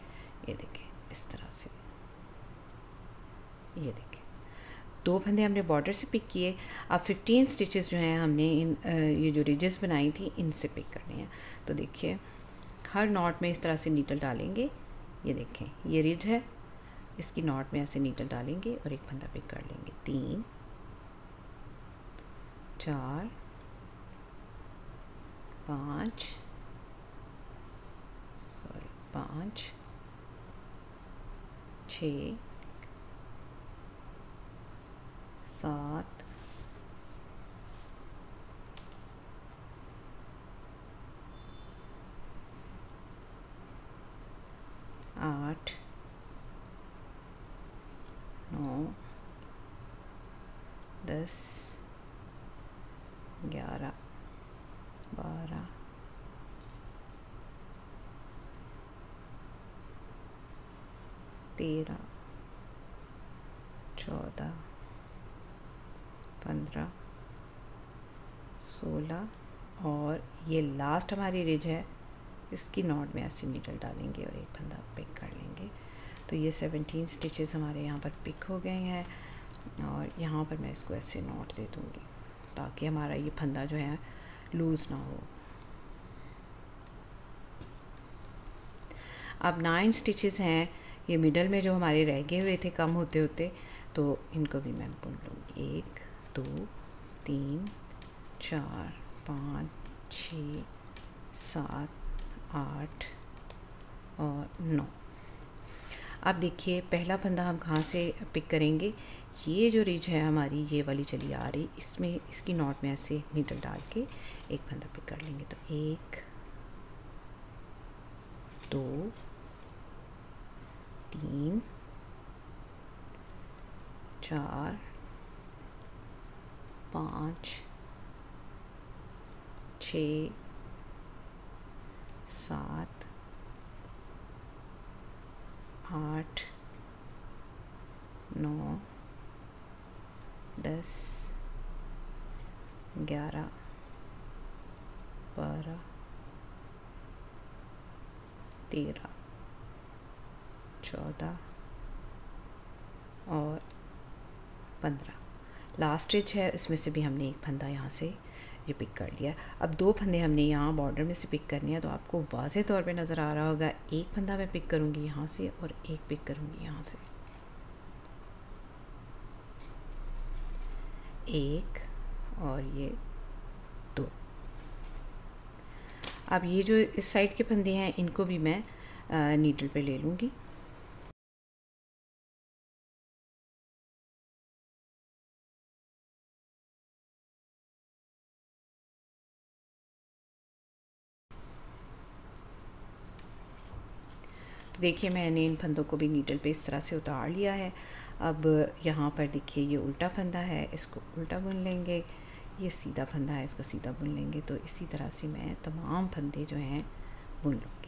A: ये देखें इस तरह से। ये देखें, 2 फंदे हमने बॉर्डर से पिक किए। अब 15 स्टिचेस जो हैं हमने इन ये जो रिजेस बनाई थी इनसे पिक करने हैं। तो देखिए, हर नॉट में इस तरह से नीडल डालेंगे। ये देखें, ये रिज है, इसकी नॉट में ऐसे नीडल डालेंगे और एक फंदा पिक कर लेंगे। 3 4 5 6 7 8 9 10 11 12 13 14 15 16 और ये लास्ट हमारी रिज है, इसकी नॉट में ऐसे नीडल डालेंगे और एक फंदा पिक कर लेंगे। तो ये 17 स्टिचेस हमारे यहाँ पर पिक हो गए हैं और यहाँ पर मैं इसको ऐसे नॉट दे दूँगी ताकि हमारा ये फंदा जो है लूज़ ना हो। अब 9 स्टिचेस हैं ये मिडल में जो हमारे रह गए हुए थे कम होते होते, तो इनको भी मैं बुन लूँगी। 1 2 3 4 5 6 7 8 और 9। अब देखिए, पहला फंदा हम कहाँ से पिक करेंगे। ये जो रिज है हमारी, ये वाली चली आ रही, इसमें इसकी नॉट में ऐसे नीडल डाल के एक फंदा पिक कर लेंगे। तो 1 2 3 4 5 6 7 8 9 10 11 12 13 14 और 15। लास्ट स्टिच है, इसमें से भी हमने एक फंदा यहाँ से ये पिक कर लिया। अब 2 फंदे हमने यहाँ बॉर्डर में से पिक करने हैं। तो आपको वाज़े तौर पे नज़र आ रहा होगा, एक फंदा मैं पिक करूँगी यहाँ से और एक पिक करूँगी यहाँ से। एक और ये 2। अब ये जो इस साइड के फंदे हैं इनको भी मैं नीडल पे ले लूँगी। तो देखिए मैंने इन फंदों को भी नीडल पे इस तरह से उतार लिया है। अब यहाँ पर देखिए ये उल्टा फंदा है, इसको उल्टा बुन लेंगे, ये सीधा फंदा है, इसको सीधा बुन लेंगे। तो इसी तरह से मैं तमाम फंदे जो हैं बुन लूँगी।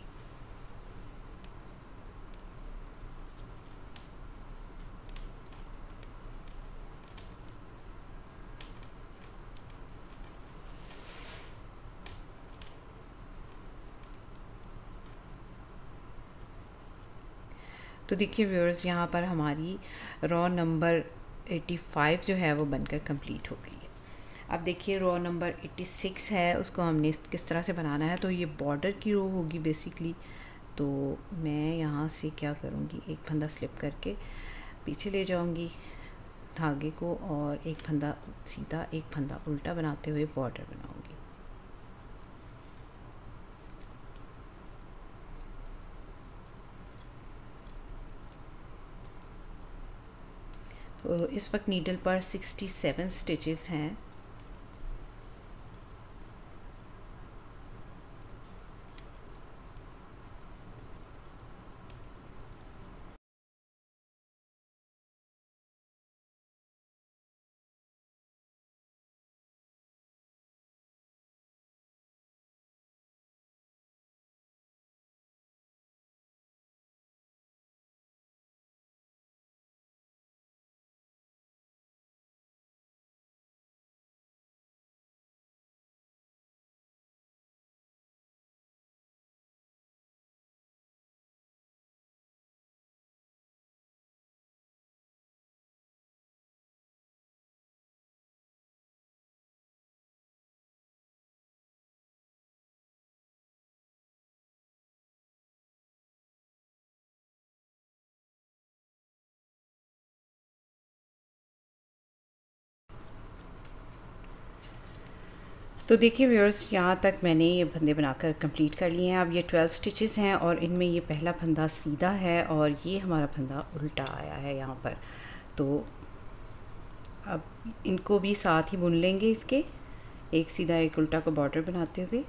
A: तो देखिए व्यूअर्स, यहाँ पर हमारी रॉ नंबर 85 जो है वो बनकर कंप्लीट हो गई है। अब देखिए रॉ नंबर 86 है, उसको हमने किस तरह से बनाना है। तो ये बॉर्डर की रो होगी बेसिकली। तो मैं यहाँ से क्या करूँगी, एक फंदा स्लिप करके पीछे ले जाऊँगी धागे को और एक फंदा सीधा एक फंदा उल्टा बनाते हुए बॉर्डर बनाऊँगी। तो इस वक्त नीडल पर 67 स्टिचेस हैं। तो देखिए व्यूअर्स, यहाँ तक मैंने ये फंदे बनाकर कंप्लीट कर लिए हैं। अब ये 12 स्टिचेस हैं और इनमें ये पहला फंदा सीधा है और ये हमारा फंदा उल्टा आया है यहाँ पर। तो अब इनको भी साथ ही बुन लेंगे, इसके एक सीधा एक उल्टा को बॉर्डर बनाते हुए।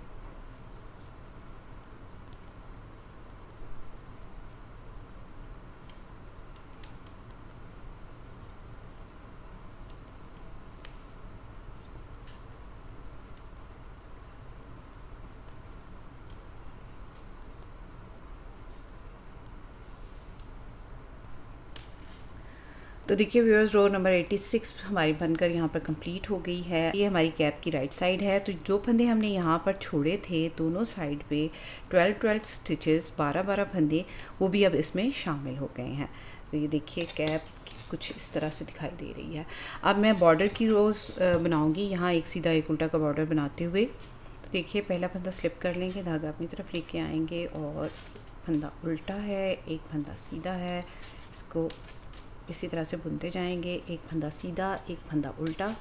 A: तो देखिए व्यूअर्स, रो नंबर 86 हमारी बनकर यहाँ पर कंप्लीट हो गई है। ये हमारी कैप की राइट साइड है। तो जो फंदे हमने यहाँ पर छोड़े थे दोनों साइड पे 12 स्टिचेस 12 फंदे, वो भी अब इसमें शामिल हो गए हैं। तो ये देखिए कैप कुछ इस तरह से दिखाई दे रही है। अब मैं बॉर्डर की रोज़ बनाऊँगी, यहाँ एक सीधा एक उल्टा का बॉर्डर बनाते हुए। तो देखिए पहला फंदा स्लिप कर लेंगे, धागा अपनी तरफ लेके आएंगे और फंदा उल्टा है, एक फंदा सीधा है, इसको इसी तरह से बुनते जाएंगे। एक फंदा सीधा एक फंदा उल्टा।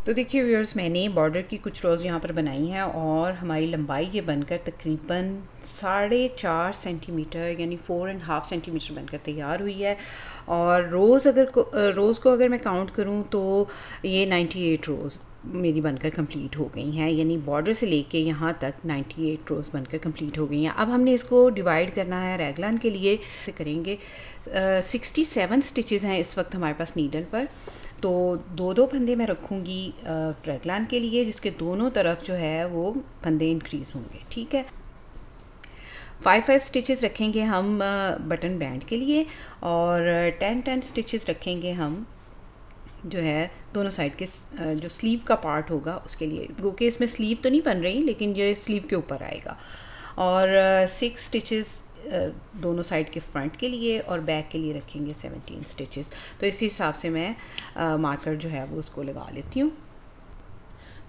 A: तो देखिए व्यूअर्स, मैंने बॉर्डर की कुछ रोज़ यहाँ पर बनाई हैं और हमारी लंबाई ये बनकर तकरीबन 4.5 सेंटीमीटर यानी 4.5 सेंटीमीटर बनकर तैयार हुई है। और रोज़ को अगर मैं काउंट करूँ तो ये 98 रोज़ मेरी बनकर कंप्लीट हो गई हैं, यानी बॉर्डर से लेके यहाँ तक 98 रोज़ बनकर कंप्लीट हो गई हैं। अब हमने इसको डिवाइड करना है रैगलान के लिए, करेंगे 67 स्टिचेस हैं इस वक्त हमारे पास नीडल पर। तो दो दो फंदे मैं रखूँगी रेगलान के लिए, जिसके दोनों तरफ जो है वो फंदे इंक्रीज़ होंगे। ठीक है, 5 स्टिचेस रखेंगे हम बटन बैंड के लिए, और 10 स्टिचेस रखेंगे हम जो है दोनों साइड के जो स्लीव का पार्ट होगा उसके लिए, क्योंकि इसमें स्लीव तो नहीं बन रही लेकिन ये स्लीव के ऊपर आएगा। और 6 स्टिचेस दोनों साइड के फ्रंट के लिए, और बैक के लिए रखेंगे 17 स्टिचेस। तो इसी हिसाब से मैं मार्कर जो है वो उसको लगा लेती हूँ।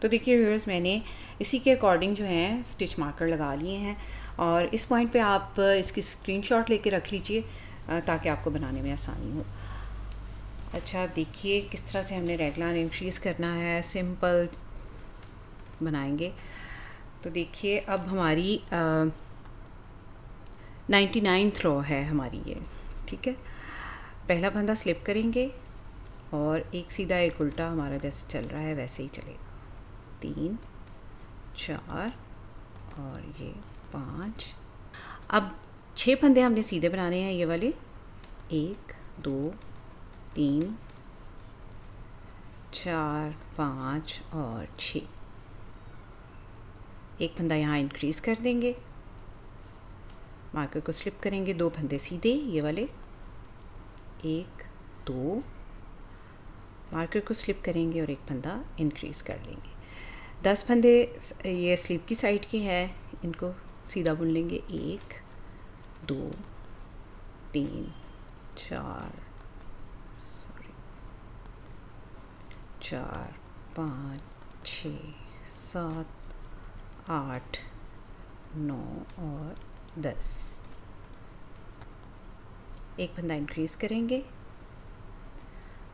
A: तो देखिए व्यूअर्स, मैंने इसी के अकॉर्डिंग जो है स्टिच मार्कर लगा लिए हैं, और इस पॉइंट पे आप इसकी स्क्रीनशॉट लेके रख लीजिए ताकि आपको बनाने में आसानी हो। अच्छा, आप देखिए किस तरह से हमने रेगलान इंक्रीज़ करना है, सिंपल बनाएंगे। तो देखिए अब हमारी 99 रो है हमारी ये। ठीक है, पहला फंदा स्लिप करेंगे और एक सीधा एक उल्टा हमारा जैसे चल रहा है वैसे ही चलेगा। 3 4 और ये 5। अब 6 फंदे हमने सीधे बनाने हैं, ये वाले 1 2 3 4 5 और 6। एक फंदा यहाँ इंक्रीज़ कर देंगे, मार्कर को स्लिप करेंगे, 2 फंदे सीधे ये वाले 1 2, मार्कर को स्लिप करेंगे और एक फंदा इंक्रीज़ कर लेंगे। 10 फंदे ये स्लीव की साइड के हैं, इनको सीधा बुन लेंगे। 1 2 3 4 4 5 6 7 8 9 और 10। एक फंदा इंक्रीज़ करेंगे,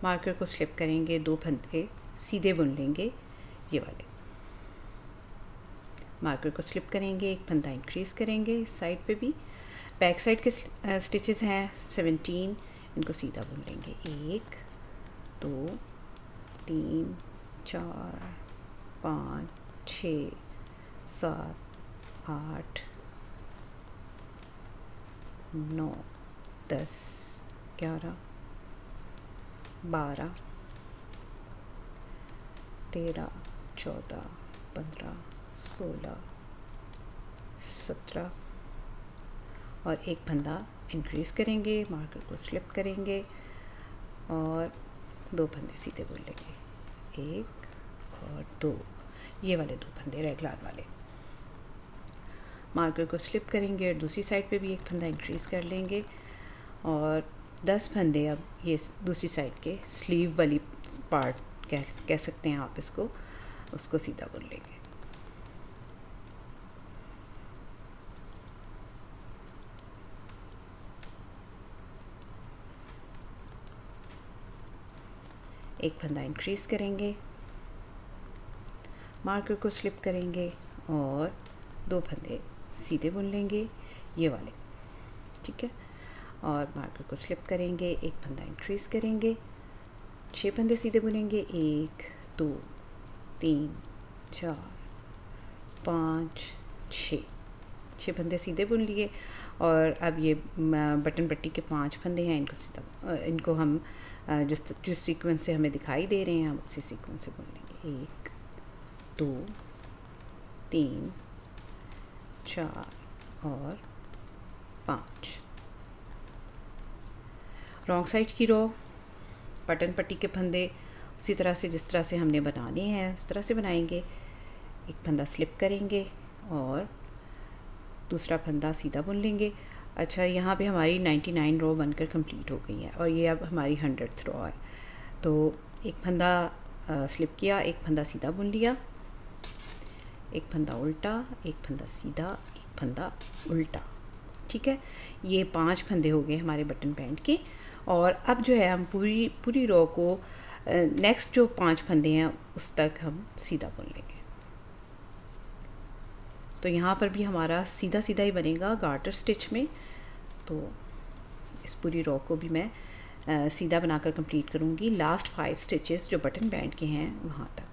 A: मार्कर को स्लिप करेंगे, 2 फंदे सीधे बुन लेंगे ये वाले, मार्कर को स्लिप करेंगे, एक फंदा इंक्रीज़ करेंगे इस साइड पे भी। बैक साइड के स्टिचेस हैं 17, इनको सीधा बुन लेंगे। 1 2 3 4 5 6 7 8 9 10 11 12 13 14 15 16 17 और एक फंदा इंक्रीज़ करेंगे, मार्कर को स्लिप करेंगे और 2 फंदे सीधे बुन लेंगे। 1 और 2, ये वाले 2 फंदे रेगलान वाले। मार्कर को स्लिप करेंगे और दूसरी साइड पे भी एक फंदा इंक्रीज़ कर लेंगे, और 10 फंदे अब ये दूसरी साइड के स्लीव वाली पार्ट कह सकते हैं आप इसको, उसको सीधा बुन लेंगे। एक फंदा इंक्रीज़ करेंगे, मार्कर को स्लिप करेंगे और 2 फंदे सीधे बुन लेंगे ये वाले। ठीक है, और मार्कर को स्लिप करेंगे, एक फंदा इंक्रीज़ करेंगे, 6 फंदे सीधे बुनेंगे। 1 2 3 4 5 6 फंदे सीधे बुन लिए, और अब ये बटन पट्टी के 5 फंदे हैं, इनको सीधा इनको हम जिस सीक्वेंस से हमें दिखाई दे रहे हैं हम उसी सीक्वेंस से बुन लेंगे। 1 2 3 4 और 5। रॉन्ग साइड की रो बटन पट्टी के फंदे उसी तरह से जिस तरह से हमने बनाने हैं उस तरह से बनाएंगे। एक फंदा स्लिप करेंगे और दूसरा फंदा सीधा बुन लेंगे। अच्छा, यहाँ पे हमारी 99 रो बनकर कंप्लीट हो गई है और ये अब हमारी 100th रो है। तो एक फंदा स्लिप किया, एक फंदा सीधा बुन लिया, एक फंदा उल्टा, एक फंदा सीधा, एक फंदा उल्टा। ठीक है, ये 5 फंदे हो गए हमारे बटन बैंड के। और अब जो है हम पूरी रो को नेक्स्ट जो 5 फंदे हैं उस तक हम सीधा बुन लेंगे। तो यहाँ पर भी हमारा सीधा सीधा ही बनेगा गार्टर स्टिच में। तो इस पूरी रो को भी मैं सीधा बनाकर कंप्लीट करूँगी लास्ट 5 स्टिचेस जो बटन बैंड के हैं वहाँ तक।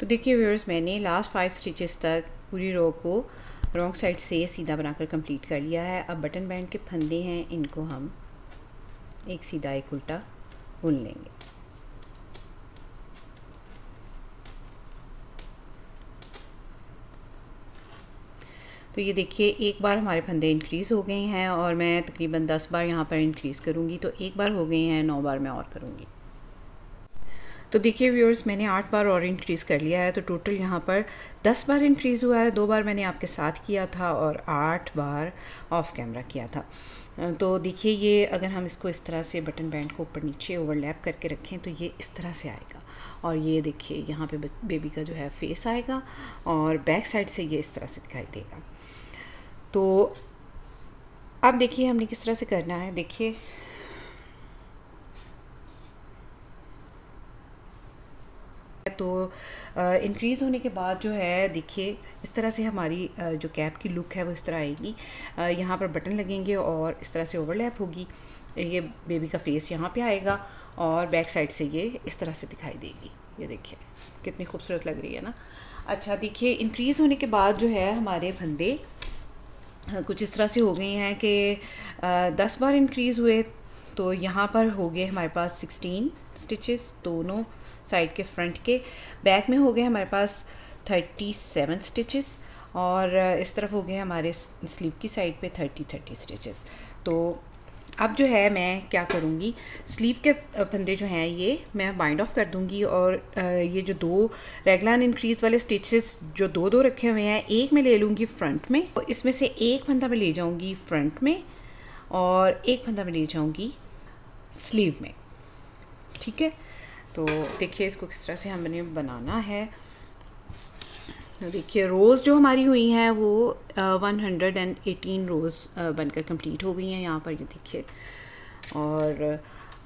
A: तो देखिए व्यूअर्स, मैंने लास्ट 5 स्टिचेस तक पूरी रो को रॉन्ग साइड से सीधा बनाकर कंप्लीट कर लिया है। अब बटन बैंड के फंदे हैं, इनको हम एक सीधा एक उल्टा बुन लेंगे। तो ये देखिए, एक बार हमारे फंदे इंक्रीज़ हो गए हैं और मैं तकरीबन 10 बार यहाँ पर इंक्रीज़ करूँगी। तो एक बार हो गए हैं, 9 बार मैं और करूँगी। तो देखिए व्यूअर्स, मैंने 8 बार और इंक्रीज़ कर लिया है। तो टोटल यहाँ पर 10 बार इंक्रीज़ हुआ है। 2 बार मैंने आपके साथ किया था और 8 बार ऑफ कैमरा किया था। तो देखिए, ये अगर हम इसको इस तरह से बटन बैंड को ऊपर नीचे ओवरलैप करके रखें तो ये इस तरह से आएगा। और ये देखिए, यहाँ पे बेबी का जो है फेस आएगा और बैक साइड से ये इस तरह से दिखाई देगा। तो अब देखिए हमने किस तरह से करना है। देखिए, तो इंक्रीज़ होने के बाद जो है, देखिए इस तरह से हमारी जो कैप की लुक है वो इस तरह आएगी। यहाँ पर बटन लगेंगे और इस तरह से ओवरलैप होगी। ये बेबी का फेस यहाँ पे आएगा और बैक साइड से ये इस तरह से दिखाई देगी। ये देखिए कितनी खूबसूरत लग रही है ना। अच्छा, देखिए इंक्रीज़ होने के बाद जो है हमारे फंदे कुछ इस तरह से हो गए हैं कि 10 बार इंक्रीज़ हुए। तो यहाँ पर हो गए हमारे पास 16 स्टिचेस, दोनों साइड के फ्रंट के। बैक में हो गए हमारे पास 37 स्टिचेस और इस तरफ हो गए हमारे स्लीव की साइड पे 30 स्टिचेस। तो अब जो है मैं क्या करूँगी, स्लीव के फंदे जो हैं ये मैं बाइंड ऑफ कर दूँगी और ये जो 2 रेगुलर इंक्रीज़ वाले स्टिचेस जो 2 रखे हुए हैं, एक मैं ले लूँगी फ्रंट में। तो इसमें से एक फंदा मैं ले जाऊँगी फ्रंट में और एक फंदा मैं ले जाऊँगी स्लीव में। ठीक है, तो देखिए इसको किस तरह से हमने बनाना है। देखिए रोज़ जो हमारी हुई हैं वो 118 रोज़ बनकर कंप्लीट हो गई हैं यहाँ पर, ये देखिए। और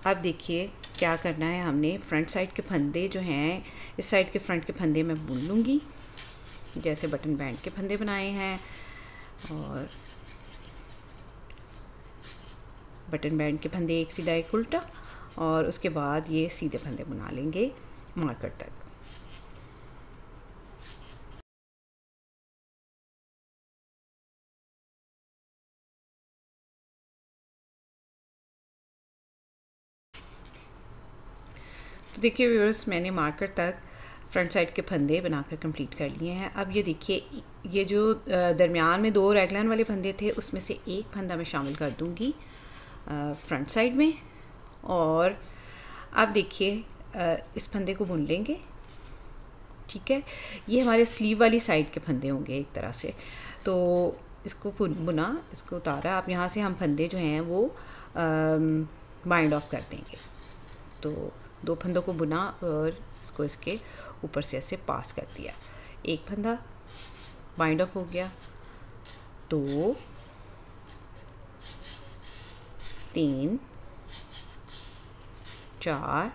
A: अब देखिए क्या करना है, हमने फ्रंट साइड के फंदे जो हैं, इस साइड के फ्रंट के फंदे मैं बुन लूँगी जैसे बटन बैंड के फंदे बनाए हैं। और बटन बैंड के फंदे एक सीधा एक उल्टा और उसके बाद ये सीधे फंदे बना लेंगे मार्कर तक। तो देखिए व्यूअर्स, मैंने मार्कर तक फ्रंट साइड के फंदे बनाकर कंप्लीट कर लिए हैं। अब ये देखिए, ये जो दरमियान में 2 रैगलाइन वाले फंदे थे उसमें से एक फंदा मैं शामिल कर दूँगी फ्रंट साइड में। और अब देखिए इस फंदे को बुन लेंगे। ठीक है, ये हमारे स्लीव वाली साइड के फंदे होंगे एक तरह से। तो इसको बुना, इसको उतारा। अब यहाँ से हम फंदे जो हैं वो बाइंड ऑफ कर देंगे। तो 2 फंदों को बुना और इसको इसके ऊपर से ऐसे पास कर दिया। एक फंदा बाइंड ऑफ हो गया, 2 3 4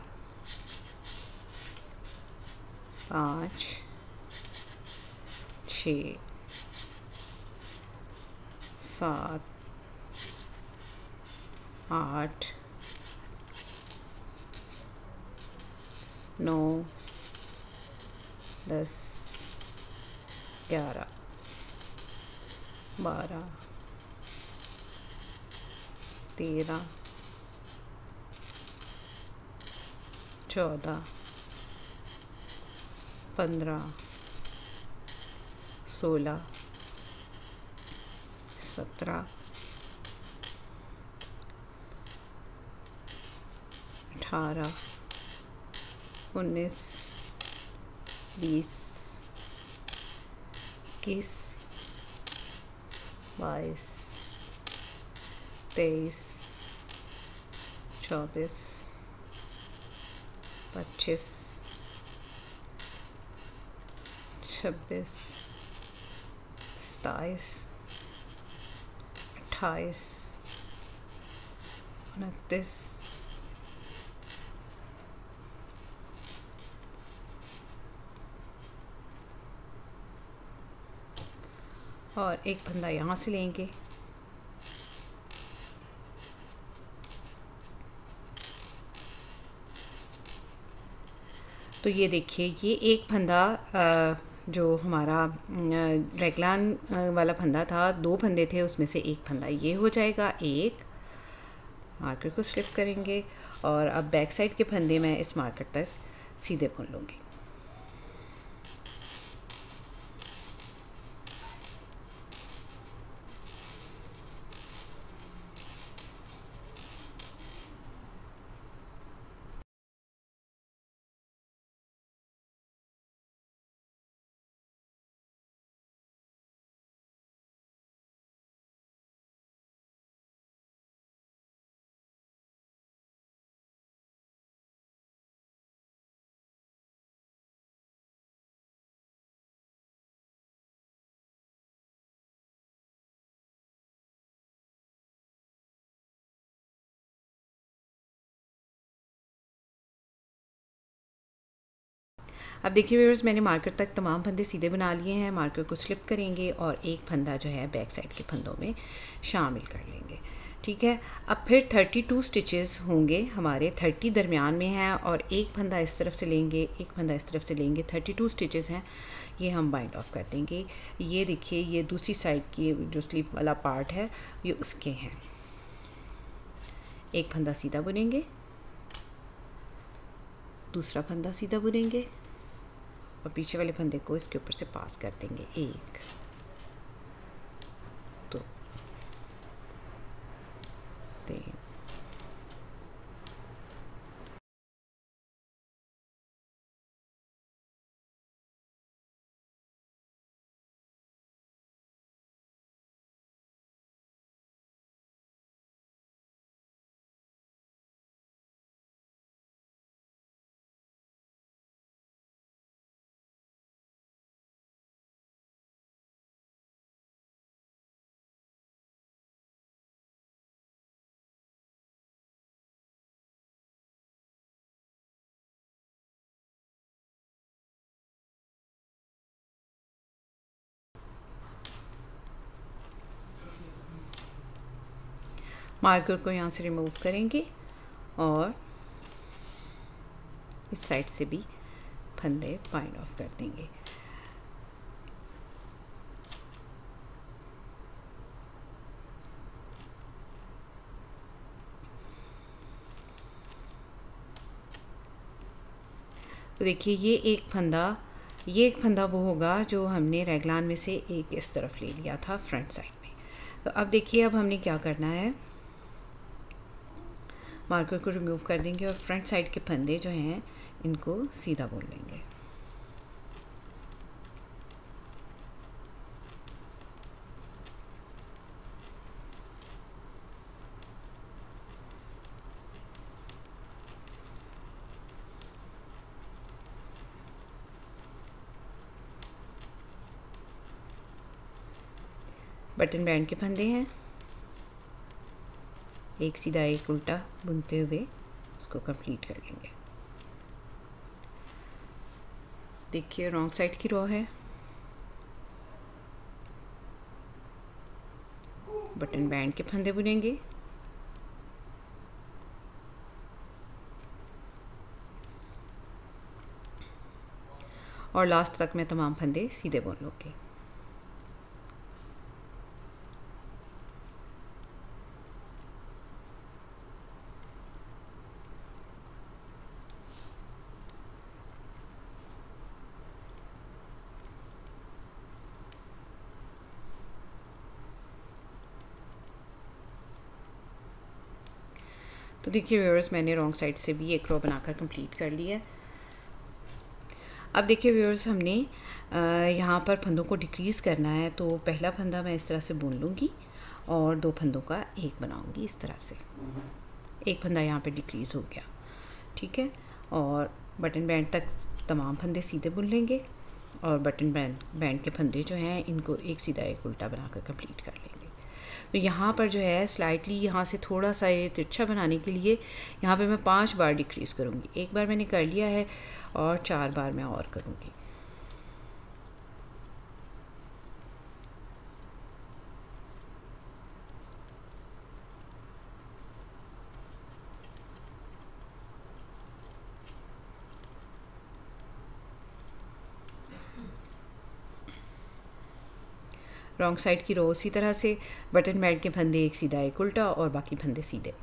A: 5 6 7 8 9 10 11 12 13 14 15 16 17 18 19 20 21 22 23 24 25 26 27 28 29 और एक फंदा यहाँ से लेंगे। तो ये देखिए, ये एक फंदा जो हमारा रेगलान वाला फंदा था, 2 फंदे थे, उसमें से एक फंदा ये हो जाएगा। एक मार्कर को स्लिप करेंगे और अब बैक साइड के फंदे मैं इस मार्कर तक सीधे बुन लूँगी। अब देखिए व्यूअर्स, मैंने मार्कर तक तमाम फंदे सीधे बना लिए हैं। मार्कर को स्लिप करेंगे और एक फंदा जो है बैक साइड के फंदों में शामिल कर लेंगे। ठीक है, अब फिर 32 स्टिचेस होंगे हमारे, 30 दरमियान में हैं और एक फंदा इस तरफ से लेंगे, एक फंदा इस तरफ से लेंगे। 32 स्टिचेस हैं, ये हम बाइंड ऑफ कर देंगे। ये देखिए, ये दूसरी साइड की जो स्लीव वाला पार्ट है ये उसके हैं। एक फंदा सीधा बुनेंगे, दूसरा फंदा सीधा बुनेंगे और पीछे वाले फंदे को इसके ऊपर से पास कर देंगे। 1 2 3 मार्कर को यहाँ से रिमूव करेंगे और इस साइड से भी फंदे बाइंड ऑफ कर देंगे। तो देखिए, ये एक फंदा वो होगा जो हमने रेगलान में से एक इस तरफ ले लिया था फ्रंट साइड में। तो अब देखिए, अब हमने क्या करना है, मार्कर को रिमूव कर देंगे और फ्रंट साइड के फंदे जो हैं इनको सीधा बुन लेंगे। बटन बैंड के फंदे हैं, एक सीधा एक उल्टा बुनते हुए उसको कंप्लीट कर लेंगे। देखिए, रॉन्ग साइड की रो है, बटन बैंड के फंदे बुनेंगे, और लास्ट तक मैं तमाम फंदे सीधे बुन लूँगी। तो देखिए व्यूअर्स, मैंने रॉन्ग साइड से भी एक रो बनाकर कंप्लीट कर ली है। अब देखिए व्यूअर्स, हमने यहाँ पर फंदों को डिक्रीज़ करना है। तो पहला फंदा मैं इस तरह से बुन लूँगी और 2 फंदों का एक बनाऊँगी इस तरह से। एक फंदा यहाँ पे डिक्रीज़ हो गया, ठीक है। और बटन बैंड तक तमाम फंदे सीधे बुन लेंगे और बटन बैंड के फंदे जो हैं इनको एक सीधा एक उल्टा बनाकर कंप्लीट कर लेंगे। तो यहाँ पर जो है स्लाइटली यहाँ से थोड़ा सा ये तिरछा बनाने के लिए यहाँ पे मैं 5 बार डिक्रीज़ करूँगी। एक बार मैंने कर लिया है और 4 बार मैं और करूँगी। रॉन्ग साइड की रो उसी तरह से, बटन बैंड के फंदे एक सीधा एक उल्टा और बाकी फंदे सीधे।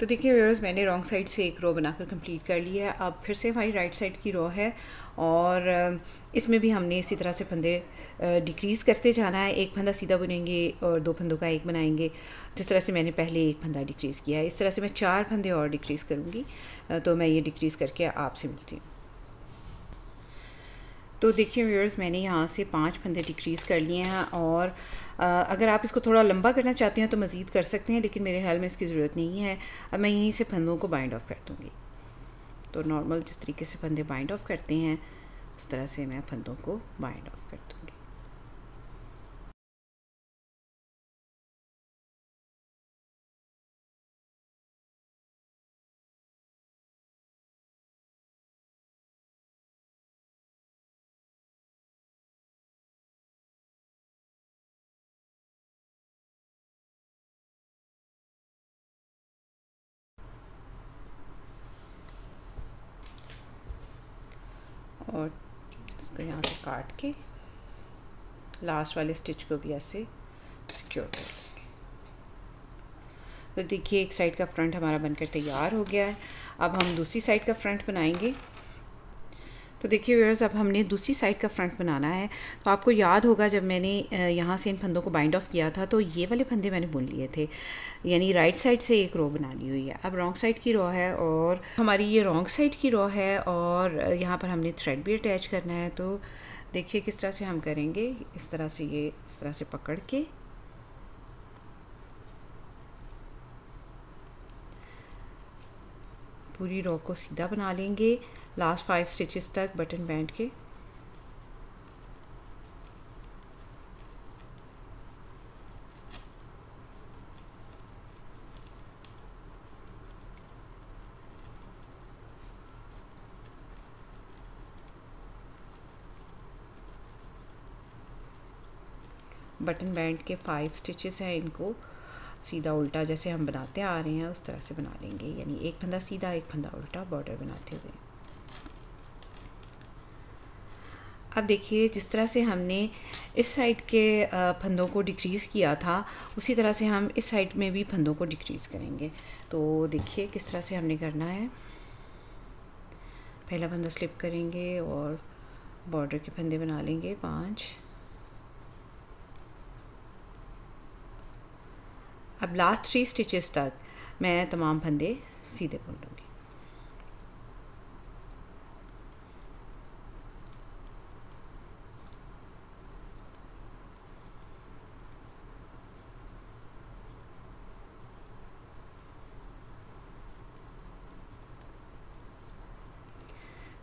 A: तो देखिए व्यूअर्स, मैंने रॉन्ग साइड से एक रो बनाकर कंप्लीट कर लिया है। अब फिर से हमारी राइट साइड की रो है और इसमें भी हमने इसी तरह से फंदे डिक्रीज़ करते जाना है। एक फंदा सीधा बुनेंगे और 2 फंदों का एक बनाएंगे, जिस तरह से मैंने पहले एक फंदा डिक्रीज़ किया है। इस तरह से मैं 4 फंदे और डिक्रीज़ करूँगी। तो मैं ये डिक्रीज़ करके आपसे मिलती हूँ। तो देखिए व्यूअर्स, मैंने यहाँ से 5 फंदे डिक्रीज़ कर लिए हैं और अगर आप इसको थोड़ा लंबा करना चाहते हैं तो मज़ीद कर सकते हैं, लेकिन मेरे ख्याल में इसकी ज़रूरत नहीं है। अब मैं यहीं से फंदों को बाइंड ऑफ कर दूँगी। तो नॉर्मल जिस तरीके से फंदे बाइंड ऑफ करते हैं उस तरह से मैं फंदों को बाइंड ऑफ कर दूँगी। और इसको यहाँ से काट के लास्ट वाले स्टिच को भी ऐसे सिक्योर कर लेंगे। तो देखिए एक साइड का फ्रंट हमारा बनकर तैयार हो गया है। अब हम दूसरी साइड का फ्रंट बनाएंगे। तो देखिए व्यूअर्स, अब हमने दूसरी साइड का फ्रंट बनाना है। तो आपको याद होगा जब मैंने यहाँ से इन फंदों को बाइंड ऑफ किया था तो ये वाले फंदे मैंने बुन लिए थे, यानी राइट साइड से एक रो बना ली हुई है। अब रॉन्ग साइड की रो है और हमारी ये रॉन्ग साइड की रो है और यहाँ पर हमने थ्रेड भी अटैच करना है। तो देखिए किस तरह से हम करेंगे। इस तरह से ये इस तरह से पकड़ के पूरी रो को सीधा बना लेंगे लास्ट 5 स्टिचेस तक बटन बैंड के। बटन बैंड के 5 स्टिचेस हैं, इनको सीधा उल्टा जैसे हम बनाते आ रहे हैं उस तरह से बना लेंगे, यानी एक फंदा सीधा एक फंदा उल्टा बॉर्डर बनाते हुए। अब देखिए जिस तरह से हमने इस साइड के फंदों को डिक्रीज़ किया था उसी तरह से हम इस साइड में भी फंदों को डिक्रीज़ करेंगे। तो देखिए किस तरह से हमने करना है। पहला फंदा स्लिप करेंगे और बॉर्डर के फंदे बना लेंगे 5। अब लास्ट 3 स्टिचेस तक मैं तमाम फंदे सीधे बुन लूँगी।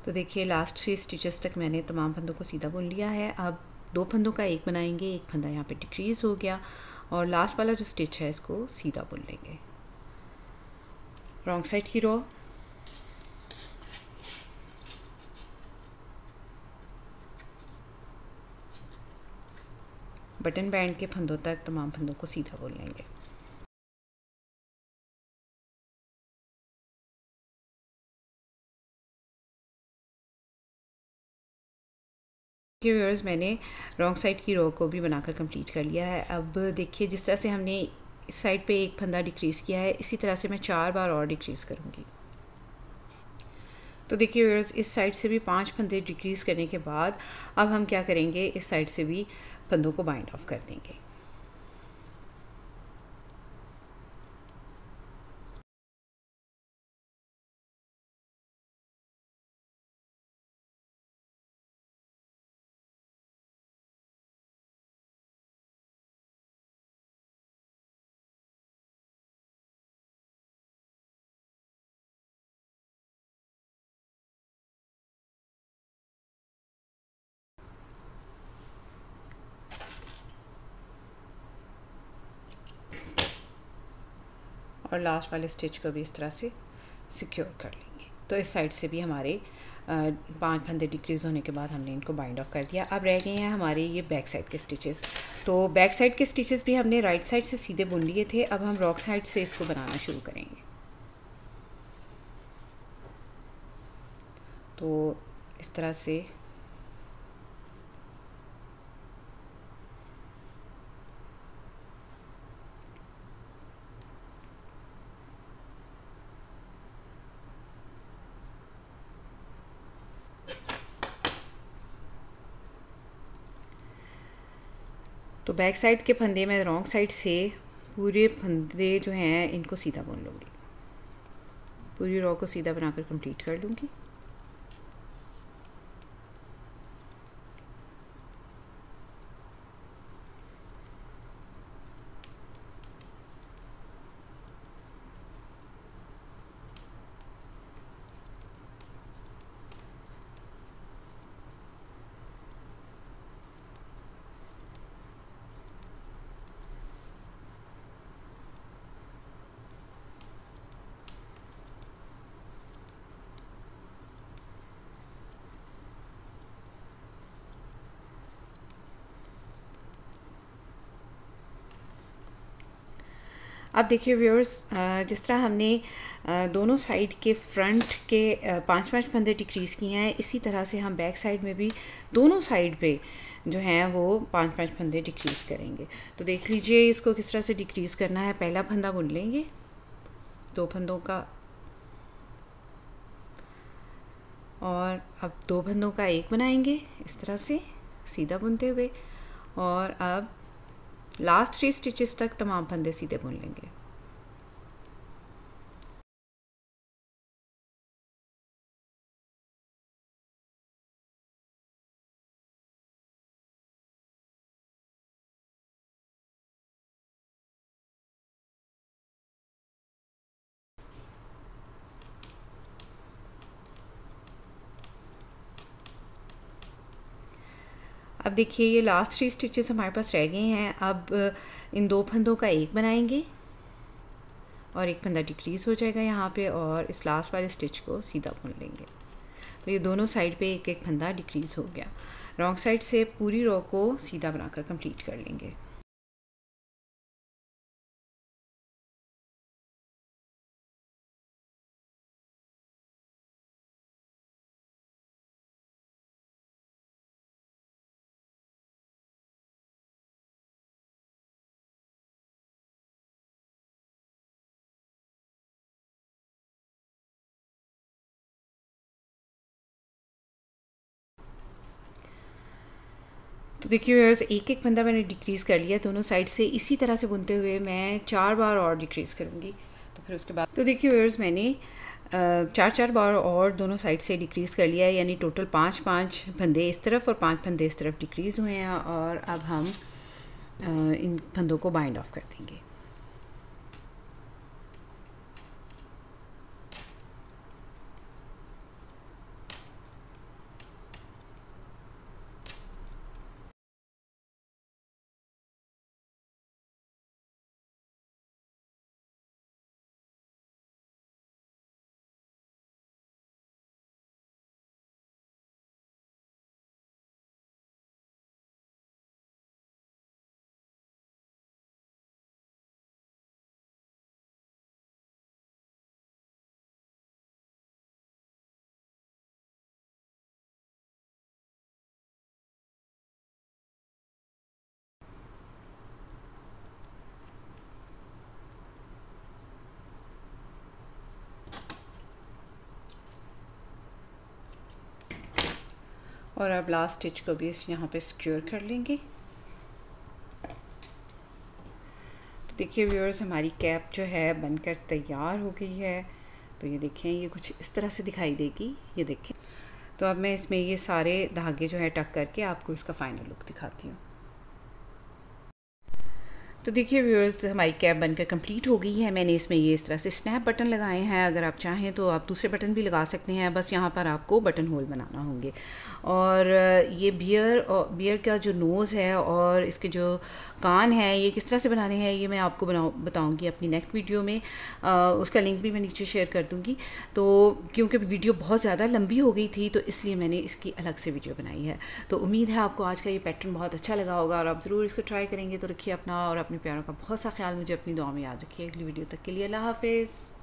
A: तो देखिए लास्ट 3 स्टिचेस तक मैंने तमाम फंदों को सीधा बुन लिया है। अब 2 फंदों का एक बनाएंगे, एक फंदा यहाँ पे डिक्रीज़ हो गया और लास्ट वाला जो स्टिच है इसको सीधा बुन लेंगे। रॉन्ग साइड की रो, बटन बैंड के फंदों तक तमाम फंदों को सीधा बुन लेंगे। व्यूअर्स, मैंने रॉन्ग साइड की रो को भी बनाकर कंप्लीट कर लिया है। अब देखिए जिस तरह से हमने इस साइड पे एक फंदा डिक्रीज़ किया है इसी तरह से मैं 4 बार और डिक्रीज़ करूँगी। तो देखिए व्यूअर्स, इस साइड से भी 5 फंदे डिक्रीज़ करने के बाद अब हम क्या करेंगे, इस साइड से भी फंदों को बाइंड ऑफ कर देंगे। और लास्ट वाले स्टिच को भी इस तरह से सिक्योर कर लेंगे। तो इस साइड से भी हमारे 5 फंदे डिक्रीज़ होने के बाद हमने इनको बाइंड ऑफ कर दिया। अब रह गए हैं हमारे ये बैक साइड के स्टिचेस। तो बैक साइड के स्टिचेस भी हमने राइट साइड से सीधे बुन लिए थे। अब हम रॉन्ग साइड से इसको बनाना शुरू करेंगे। तो इस तरह से तो बैक साइड के फंदे में रॉन्ग साइड से पूरे फंदे जो हैं इनको सीधा बुन लूँगी, पूरी रो को सीधा बनाकर कंप्लीट कर लूँगी। अब देखिए व्यूअर्स, जिस तरह हमने दोनों साइड के फ्रंट के 5-5 फंदे डिक्रीज़ किए हैं, इसी तरह से हम बैक साइड में भी दोनों साइड पे जो हैं वो 5-5 फंदे डिक्रीज़ करेंगे। तो देख लीजिए इसको किस तरह से डिक्रीज़ करना है। पहला फंदा बुन लेंगे 2 फंदों का, और अब 2 फंदों का एक बनाएंगे इस तरह से सीधा बुनते हुए, और अब लास्ट 3 स्टिचेस तक तमाम फंदे सीधे बुन लेंगे। अब देखिए ये लास्ट 3 स्टिचेस हमारे पास रह गए हैं। अब इन 2 फंदों का एक बनाएंगे और एक फंदा डिक्रीज़ हो जाएगा यहाँ पे, और इस लास्ट वाले स्टिच को सीधा बुन लेंगे। तो ये दोनों साइड पे एक एक फंदा डिक्रीज़ हो गया। रॉन्ग साइड से पूरी रो को सीधा बनाकर कंप्लीट कर लेंगे। तो देखिए व्यूअर्स, एक एक फंदा मैंने डिक्रीज़ कर लिया दोनों साइड से। इसी तरह से बुनते हुए मैं 4 बार और डिक्रीज़ करूँगी। तो फिर उसके बाद तो देखिए व्यूअर्स, मैंने 4-4 बार और दोनों साइड से डिक्रीज़ कर लिया है, यानी टोटल 5-5 फंदे इस तरफ और 5 फंदे इस तरफ डिक्रीज़ हुए हैं। और अब हम इन फंदों को बाइंड ऑफ कर देंगे। और अब लास्ट स्टिच को भी यहाँ पे सिक्योर कर लेंगे। तो देखिए व्यूअर्स, हमारी कैप जो है बनकर तैयार हो गई है। तो ये देखें, ये कुछ इस तरह से दिखाई देगी, ये देखें। तो अब मैं इसमें ये सारे धागे जो है टक करके आपको इसका फाइनल लुक दिखाती हूँ। तो देखिए व्यूअर्स, हमारी कैप बनकर कंप्लीट हो गई है। मैंने इसमें ये इस तरह से स्नैप बटन लगाए हैं। अगर आप चाहें तो आप दूसरे बटन भी लगा सकते हैं, बस यहाँ पर आपको बटन होल बनाना होंगे। और ये बियर का जो नोज़ है और इसके जो कान हैं, ये किस तरह से बनाने हैं ये मैं आपको बताऊँगी अपनी नेक्स्ट वीडियो में। उसका लिंक भी मैं नीचे शेयर कर दूँगी। तो क्योंकि वीडियो बहुत ज़्यादा लंबी हो गई थी, तो इसलिए मैंने इसकी अलग से वीडियो बनाई है। तो उम्मीद है आपको आज का ये पैटर्न बहुत अच्छा लगा होगा और आप ज़रूर इसको ट्राई करेंगे। तो रखिए अपना और अपने प्यारों का बहुत सा ख्याल। मुझे अपनी दुआ में याद रखिए। अगली वीडियो तक के लिए अल्लाह हाफ़िज़।